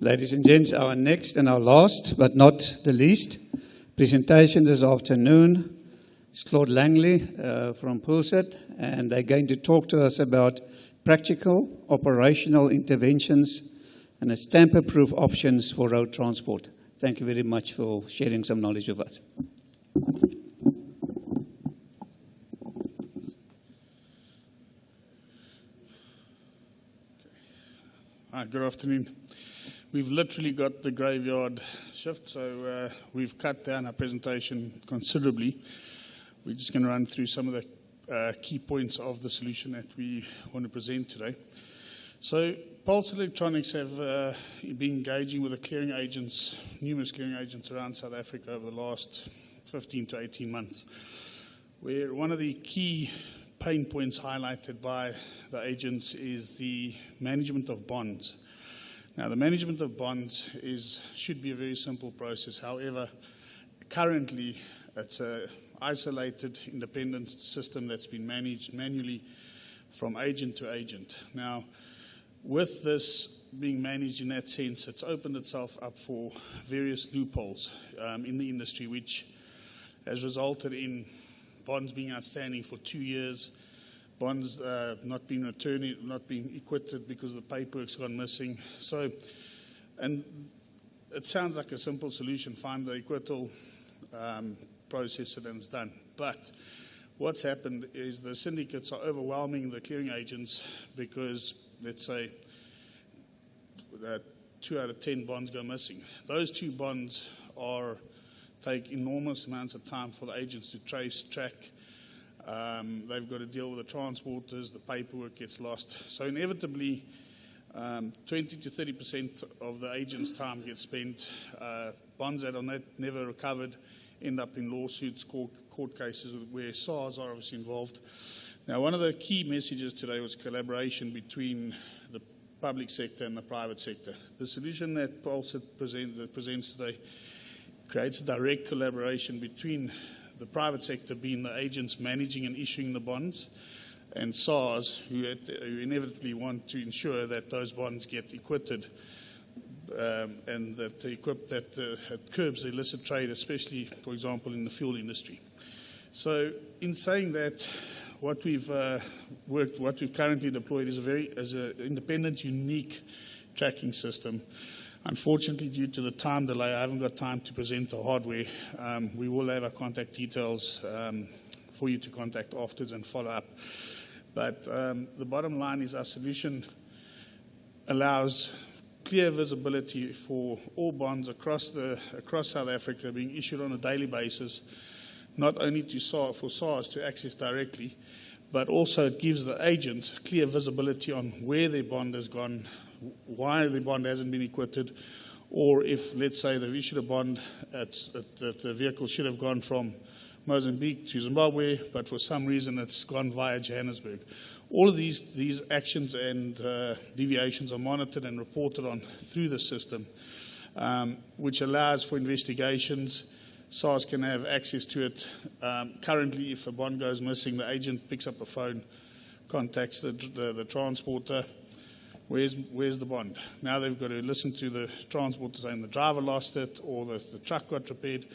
Ladies and gents, our next and our last, but not the least, presentation this afternoon is Claude Langley from Pulset, and they're going to talk to us about practical operational interventions and stamper-proof options for road transport. Thank you very much for sharing some knowledge with us. Hi, good afternoon. We've literally got the graveyard shift, so we've cut down our presentation considerably. We're just going to run through some of the key points of the solution that we want to present today. So Pulse Electronics have been engaging with the clearing agents, numerous clearing agents around South Africa over the last 15 to 18 months, where one of the key pain points highlighted by the agents is the management of bonds. Now, the management of bonds should be a very simple process. However, currently it's an isolated, independent system that's been managed manually from agent to agent. Now, with this being managed in that sense, it's opened itself up for various loopholes in the industry, which has resulted in bonds being outstanding for 2 years, bonds not being returned, not being equited because the paperwork's gone missing. So, and it sounds like a simple solution, find the equital, process it and it's done. But what's happened is the syndicates are overwhelming the clearing agents because, let's say, 2 out of 10 bonds go missing. Those 2 bonds take enormous amounts of time for the agents to trace, track. They've got to deal with the transporters, the paperwork gets lost. So inevitably, 20 to 30% of the agent's time gets spent. Bonds that are never recovered end up in lawsuits, court cases where SARS are obviously involved. Now, one of the key messages today was collaboration between the public sector and the private sector. The solution that Pulse presents today creates a direct collaboration between the private sector, being the agents managing and issuing the bonds, and SARS, who inevitably want to ensure that those bonds get equited and that it curbs the illicit trade, especially, for example, in the fuel industry. So, in saying that, what we've currently deployed is an independent, unique tracking system. Unfortunately, due to the time delay, I haven't got time to present the hardware. We will have our contact details for you to contact afterwards and follow up. But the bottom line is our solution allows clear visibility for all bonds across South Africa being issued on a daily basis, not only for SARS to access directly, but also it gives the agents clear visibility on where their bond has gone, why the bond hasn't been equited, or if, let's say, they've issued a bond that the vehicle should have gone from Mozambique to Zimbabwe, but for some reason it's gone via Johannesburg. All of these actions and deviations are monitored and reported on through the system, which allows for investigations. SARS can have access to it. Currently, if a bond goes missing, the agent picks up a phone, contacts the transporter. Where's the bond? Now they've got to listen to the transporter saying the driver lost it or the truck got repaired.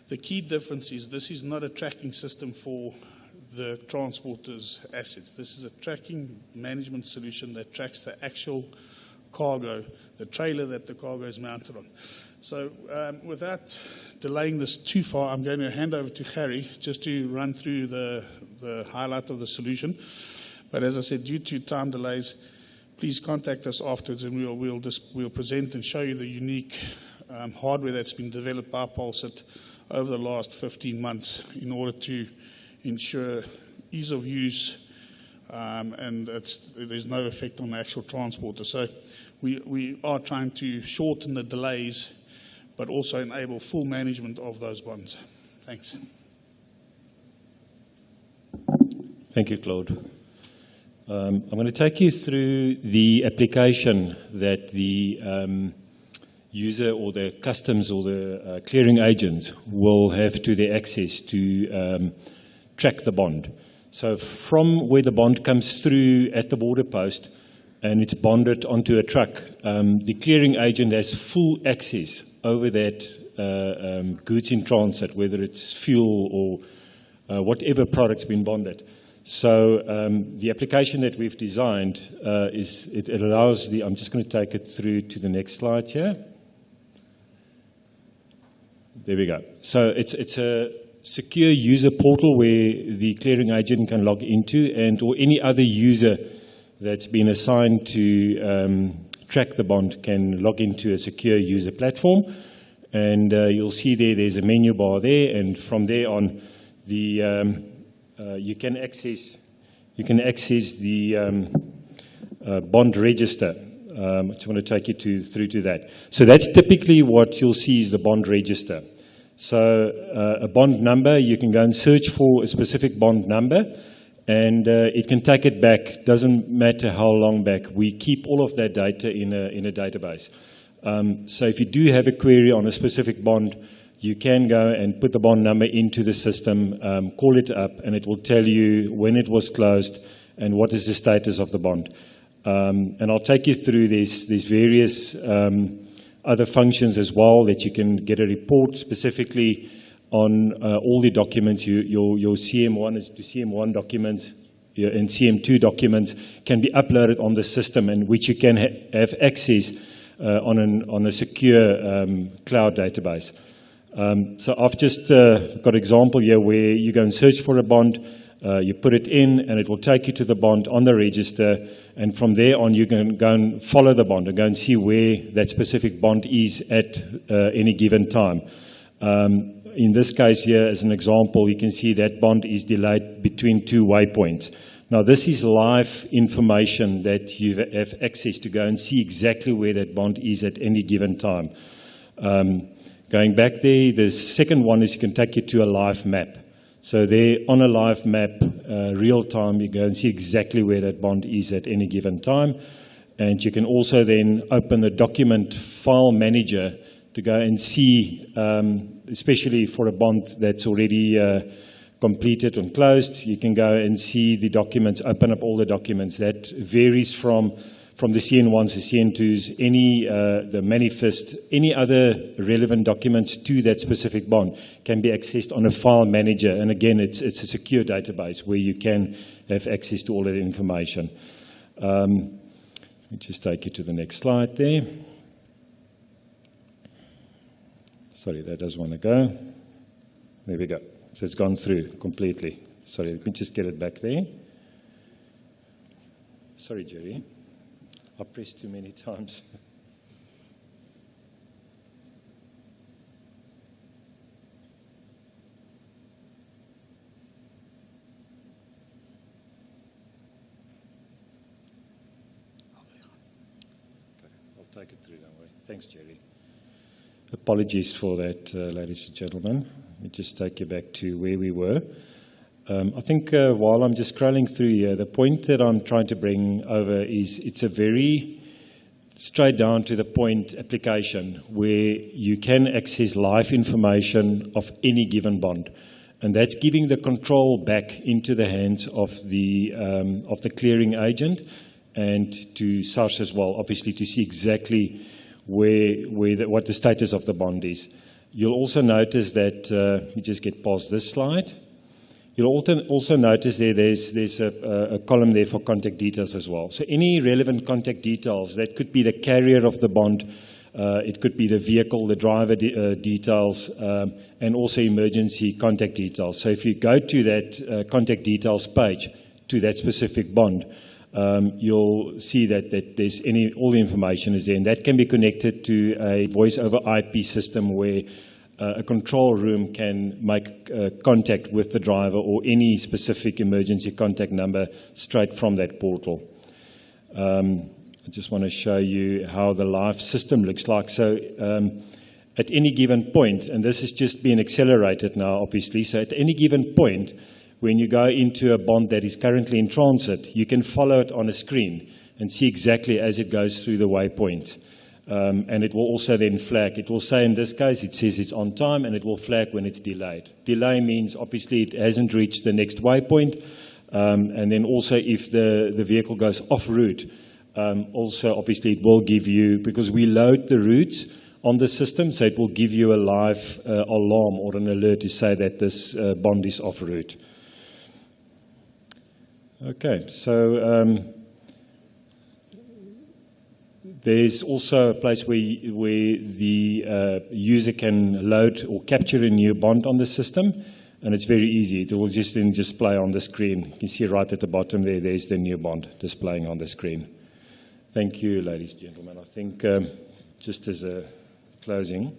The key difference is this is not a tracking system for the transporter's assets. This is a tracking management solution that tracks the actual cargo, the trailer that the cargo is mounted on. So without delaying this too far, I'm going to hand over to Harry just to run through the highlight of the solution. But as I said, due to time delays, please contact us afterwards and we'll present and show you the unique hardware that's been developed by Pulset over the last 15 months in order to ensure ease of use and there's no effect on the actual transporter. So we are trying to shorten the delays but also enable full management of those bonds. Thanks. Thank you, Claude. I'm going to take you through the application that the user or the customs or the clearing agents will have to their access to track the bond. So from where the bond comes through at the border post, and it's bonded onto a truck, the clearing agent has full access over that goods in transit, whether it's fuel or whatever product's been bonded. So the application that we've designed it allows I'm just going to take it through to the next slide here. There we go. So it's a secure user portal where the clearing agent can log into, or any other user that's been assigned to track the bond can log into a secure user platform. And you'll see there's a menu bar there, and from there on, you can access the bond register. I just want to take you through to that. So that's typically what you'll see is the bond register. So a bond number, you can go and search for a specific bond number, and it can take it back. Doesn't matter how long back. We keep all of that data in a database. So if you do have a query on a specific bond, you can go and put the bond number into the system, call it up, and it will tell you when it was closed and what is the status of the bond. And I'll take you through these various other functions as well, that you can get a report specifically on all the documents, your CM1 to CM1 documents and CM2 documents can be uploaded on the system, and which you can have access on a secure cloud database. So I've just got an example here where you go and search for a bond, you put it in, and it will take you to the bond on the register, and from there on you can go and follow the bond and go and see where that specific bond is at any given time. In this case here, as an example, you can see that bond is delayed between 2 waypoints. Now, this is live information that you have access to go and see exactly where that bond is at any given time. Going back there, the second one is you can take you to a live map. So there, on a live map, real time, you go and see exactly where that bond is at any given time. And you can also then open the document file manager to go and see, especially for a bond that's already completed and closed, you can go and see the documents, open up all the documents. That varies from the CN1s, the CN2s, the manifest, any other relevant documents to that specific bond can be accessed on a file manager. And again, it's a secure database where you can have access to all that information. Let me just take you to the next slide there. Sorry, that doesn't want to go. There we go. So it's gone through completely. Sorry, let me just get it back there. Sorry, Jerry. I pressed too many times. Okay, I'll take it through, don't worry. Thanks, Jerry. Apologies for that, ladies and gentlemen. Let me just take you back to where we were. I think while I'm just scrolling through here, the point that I'm trying to bring over is it's a very straight down to the point application where you can access live information of any given bond. And that's giving the control back into the hands of the clearing agent and to SARS as well, obviously, to see exactly what the status of the bond is. You'll also notice that, let me just get past this slide. You'll also notice there's a column there for contact details as well. So any relevant contact details, that could be the carrier of the bond, it could be the vehicle, the driver details, and also emergency contact details. So if you go to that contact details page, to that specific bond, you'll see that there's all the information is there, and that can be connected to a voice over IP system where a control room can make contact with the driver or any specific emergency contact number straight from that portal. I just want to show you how the live system looks like. So at any given point, and this is just being accelerated now, obviously, so at any given point, when you go into a bond that is currently in transit, you can follow it on a screen and see exactly as it goes through the waypoints. And it will also then flag. It will say in this case, it says it's on time, and it will flag when it's delayed. Delay means obviously it hasn't reached the next waypoint. And then also if the vehicle goes off route, Also, obviously, it will give you, because we load the routes on the system, so it will give you a live alarm or an alert to say that this bond is off route. Okay, so there's also a place where the user can load or capture a new bond on the system, and it's very easy. It will just then display on the screen. You can see right at the bottom there, there's the new bond displaying on the screen. Thank you, ladies and gentlemen. I think just as a closing.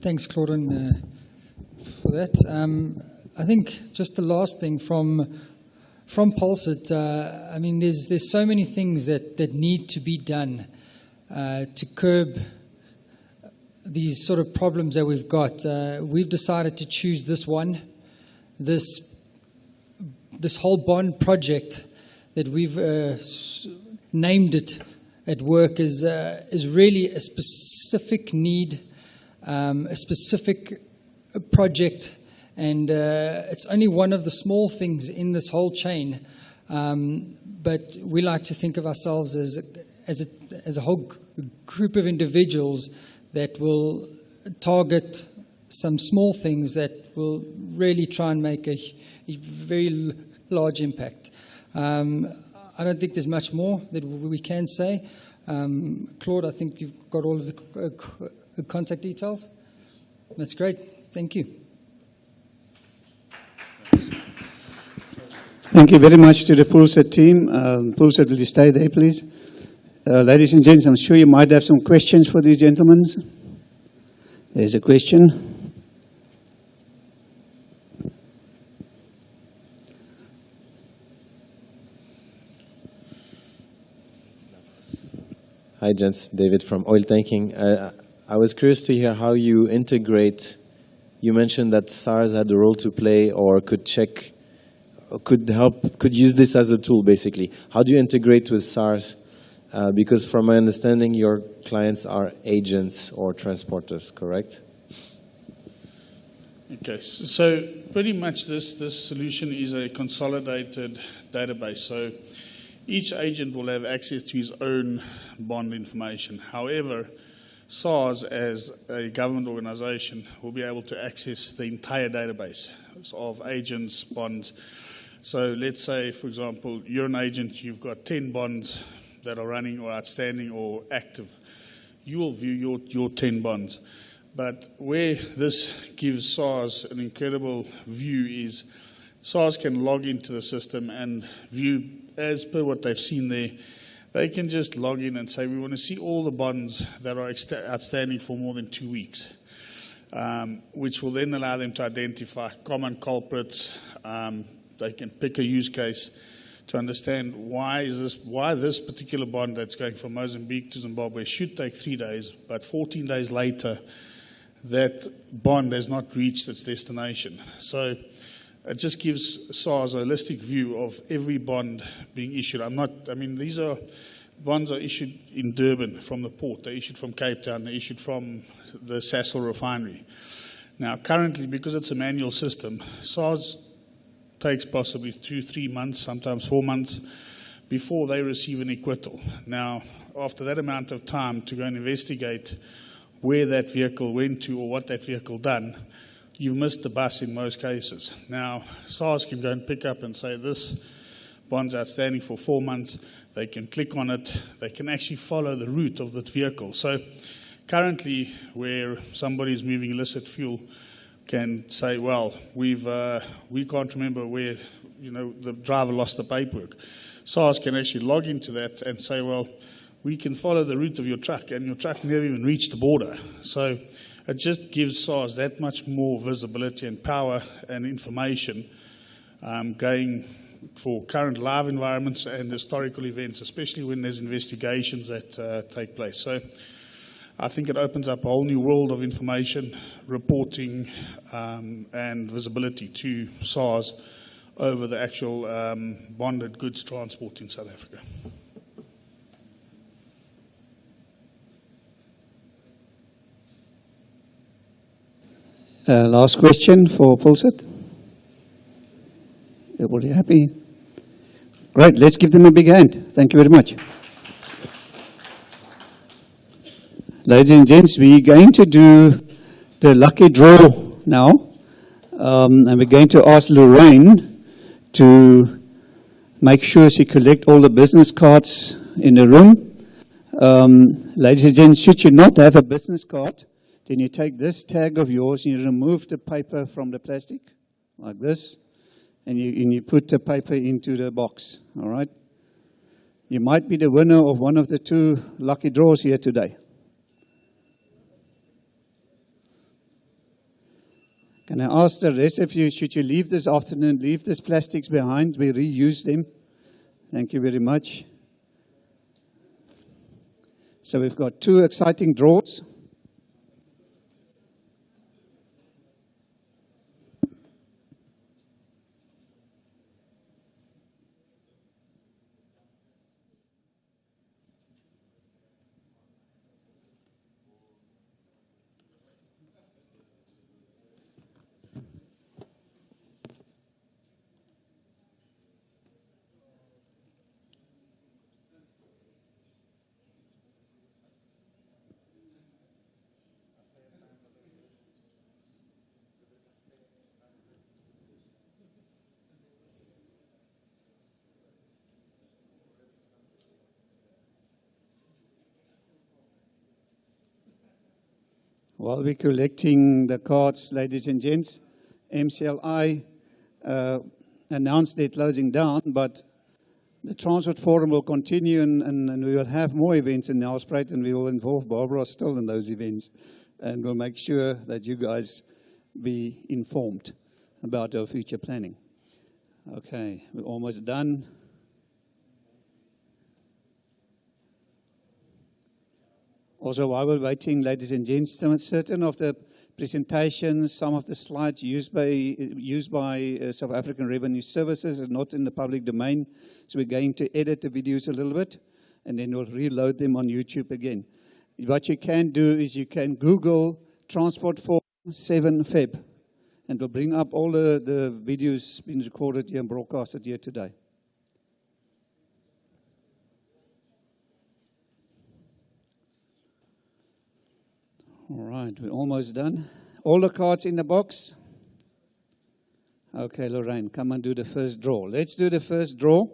Thanks, Claude, for that. I think just the last thing from Pulsit, I mean, there's so many things that need to be done to curb these sort of problems that we've got. We've decided to choose this one, this whole bond project that we've named it at work is really a specific need, a specific project. And it's only one of the small things in this whole chain. But we like to think of ourselves as a whole group of individuals that will target some small things that will really try and make a very large impact. I don't think there's much more that we can say. Claude, I think you've got all of the contact details. That's great. Thank you. Thank you very much to the Pulsit team. Pulsit, will you stay there, please? Ladies and gents, I'm sure you might have some questions for these gentlemen. There's a question. Hi, gents. David from Oil Tanking. I was curious to hear how you integrate. You mentioned that SARS had a role to play or could check, could use this as a tool, basically. How do you integrate with SARS? Because from my understanding, your clients are agents or transporters, correct? Okay, so pretty much this solution is a consolidated database. So each agent will have access to his own bond information. However, SARS, as a government organization, will be able to access the entire database of agents, bonds. So let's say, for example, you're an agent, you've got 10 bonds that are running or outstanding or active. You will view your 10 bonds. But where this gives SARS an incredible view is SARS can log into the system and view, as per what they've seen there, they can just log in and say, we want to see all the bonds that are outstanding for more than 2 weeks, which will then allow them to identify common culprits. They can pick a use case to understand why this particular bond that's going from Mozambique to Zimbabwe should take 3 days, but 14 days later, that bond has not reached its destination. So it just gives SARS a holistic view of every bond being issued. These bonds are issued in Durban from the port. They're issued from Cape Town. They're issued from the Sasol refinery. Now, currently, because it's a manual system, SARS takes possibly 2-3 months, sometimes 4 months, before they receive an acquittal. Now, after that amount of time to go and investigate where that vehicle went to or what that vehicle done, you've missed the bus in most cases. Now, SARS can go and pick up and say, this bond's outstanding for 4 months. They can click on it. They can actually follow the route of that vehicle. So currently, where somebody is moving illicit fuel, can say, well, we can't remember where the driver lost the paperwork. SARS can actually log into that and say, well, we can follow the route of your truck, and your truck never even reached the border. So it just gives SARS that much more visibility and power and information going for current live environments and historical events, especially when there's investigations that take place. So I think it opens up a whole new world of information, reporting, and visibility to SARS over the actual bonded goods transport in South Africa. Last question for Pulsit. Everybody happy? Great, let's give them a big hand. Thank you very much. Ladies and gents, we're going to do the lucky draw now. And we're going to ask Lorraine to make sure she collects all the business cards in the room. Ladies and gents, should you not have a business card, then you take this tag of yours and you remove the paper from the plastic, like this, and you put the paper into the box, all right? You might be the winner of one of the 2 lucky draws here today. Can I ask the rest of you, should you leave this afternoon, leave these plastics behind, we reuse them. Thank you very much. So we've got 2 exciting draws. While we're collecting the cards, ladies and gents, MCLI announced they're closing down, but the Transport Forum will continue and we will have more events in Nelspruit, and we will involve Barbara still in those events. And we'll make sure that you guys be informed about our future planning. Okay, we're almost done. Also, while we're waiting, ladies and gents, certain of the presentations, some of the slides used by South African Revenue Services is not in the public domain. So we're going to edit the videos a little bit, and then we'll reload them on YouTube again. What you can do is you can Google Transport Forum 7 Feb, and it'll bring up all the videos being recorded here and broadcasted here today. All right, we're almost done. All the cards in the box? Okay, Lorraine, come and do the first draw. Let's do the first draw,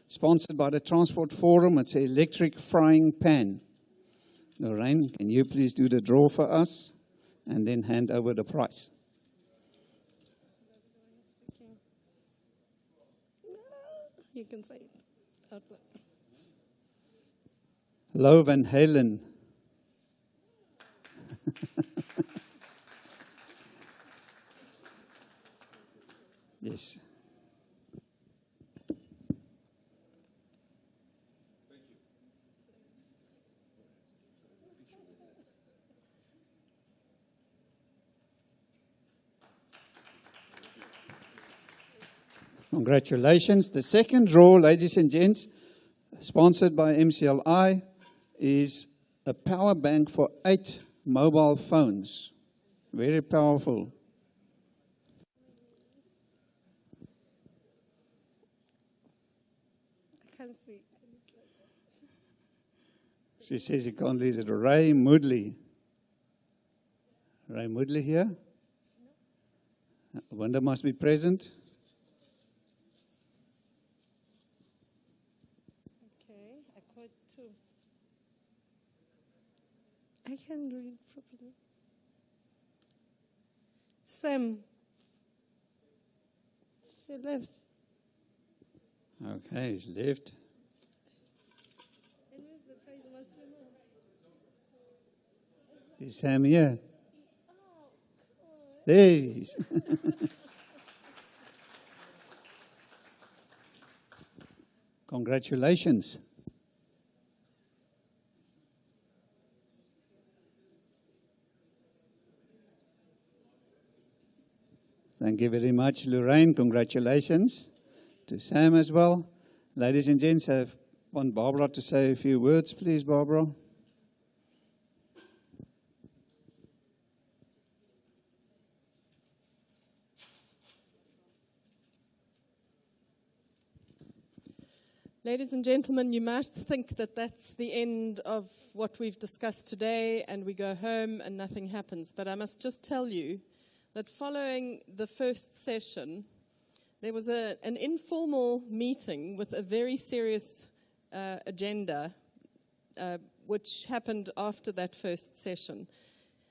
sponsored by the Transport Forum. It's an electric frying pan. Lorraine, can you please do the draw for us and then hand over the prize? You can say it out loud. Hello, Van Halen. Yes. Congratulations. The second draw, ladies and gents, sponsored by MCLI, is a power bank for 8 mobile phones. Very powerful. I can't see. She says you can't lose it. Ray Moodley. Ray Moodley here? Wanda must be present. Okay, I caught 2. I can't read properly. Sam. She left. Okay, he's left. And where's the prize must remove? Is Sam here? There he is. Congratulations. Thank you very much, Lorraine. Congratulations to Sam as well. Ladies and gents, I want Barbara to say a few words, please, Barbara. Ladies and gentlemen, you might think that that's the end of what we've discussed today and we go home and nothing happens. But I must just tell you that following the first session, there was an informal meeting with a very serious agenda, which happened after that first session.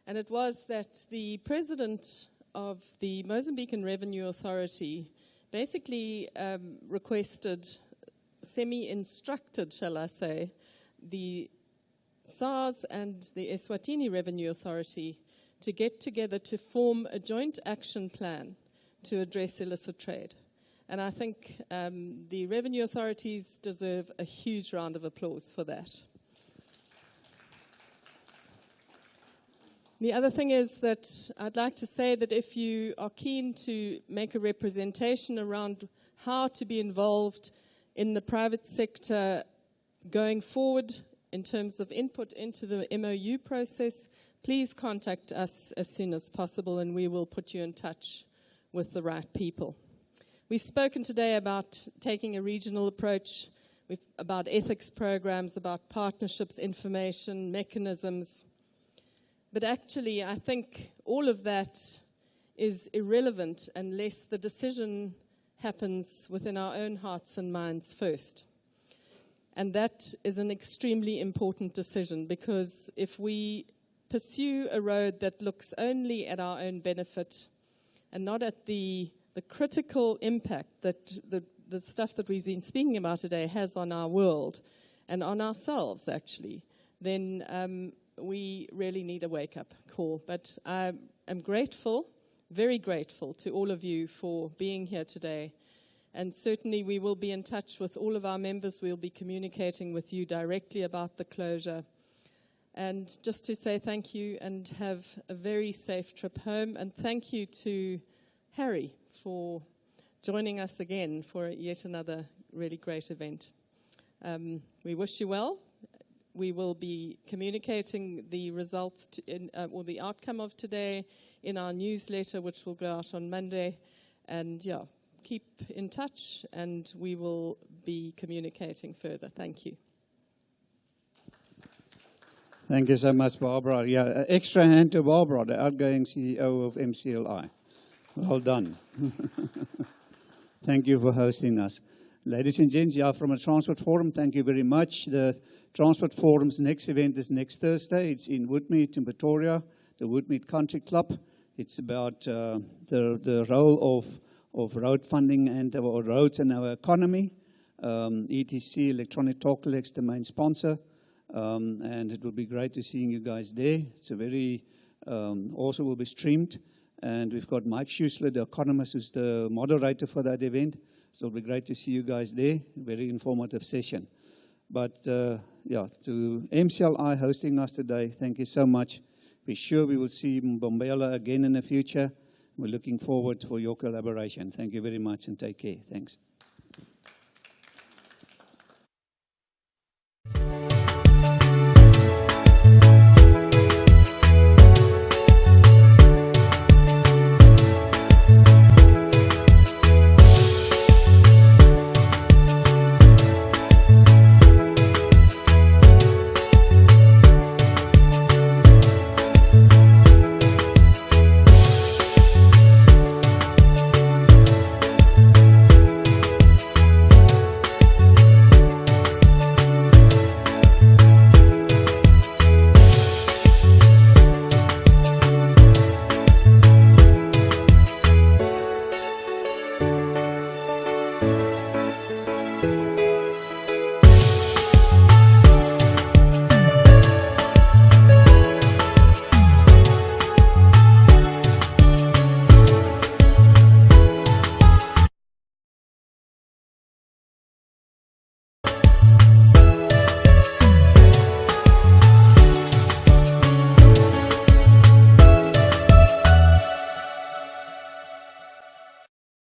And it was that the president of the Mozambican Revenue Authority basically requested, semi-instructed, shall I say, the SARS and the Eswatini Revenue Authority to get together to form a joint action plan to address illicit trade. And I think the revenue authorities deserve a huge round of applause for that. The other thing is that I'd like to say that if you are keen to make a representation around how to be involved in the private sector going forward in terms of input into the MOU process, please contact us as soon as possible and we will put you in touch with the right people. We've spoken today about taking a regional approach, about ethics programs, about partnerships, information, mechanisms. But actually, I think all of that is irrelevant unless the decision happens within our own hearts and minds first. And that is an extremely important decision, because if we pursue a road that looks only at our own benefit and not at the critical impact that the stuff that we've been speaking about today has on our world and on ourselves, actually, then we really need a wake-up call. But I am grateful, very grateful to all of you for being here today. And certainly we will be in touch with all of our members. We'll be communicating with you directly about the closure. And just to say thank you and have a very safe trip home. And thank you to Harry for joining us again for yet another really great event. We wish you well. We will be communicating the results or the outcome of today in our newsletter, which will go out on Monday. And yeah, keep in touch and we will be communicating further. Thank you. Thank you so much, Barbara. Yeah, extra hand to Barbara, the outgoing CEO of MCLI. Well done. Thank you for hosting us. Ladies and gents, yeah, from a Transport Forum, thank you very much. The Transport Forum's next event is next Thursday. It's in Woodmead in Pretoria, the Woodmead Country Club. It's about the role of road funding and our roads in our economy. ETC, Electronic Toll Collects, the main sponsor. And it will be great to seeing you guys there. It's a very, also will be streamed. And we've got Mike Schuessler, the economist, who's the moderator for that event. So it'll be great to see you guys there. Very informative session. But yeah, to MCLI hosting us today, thank you so much. We're sure we will see Mbombela again in the future. We're looking forward for your collaboration. Thank you very much and take care. Thanks.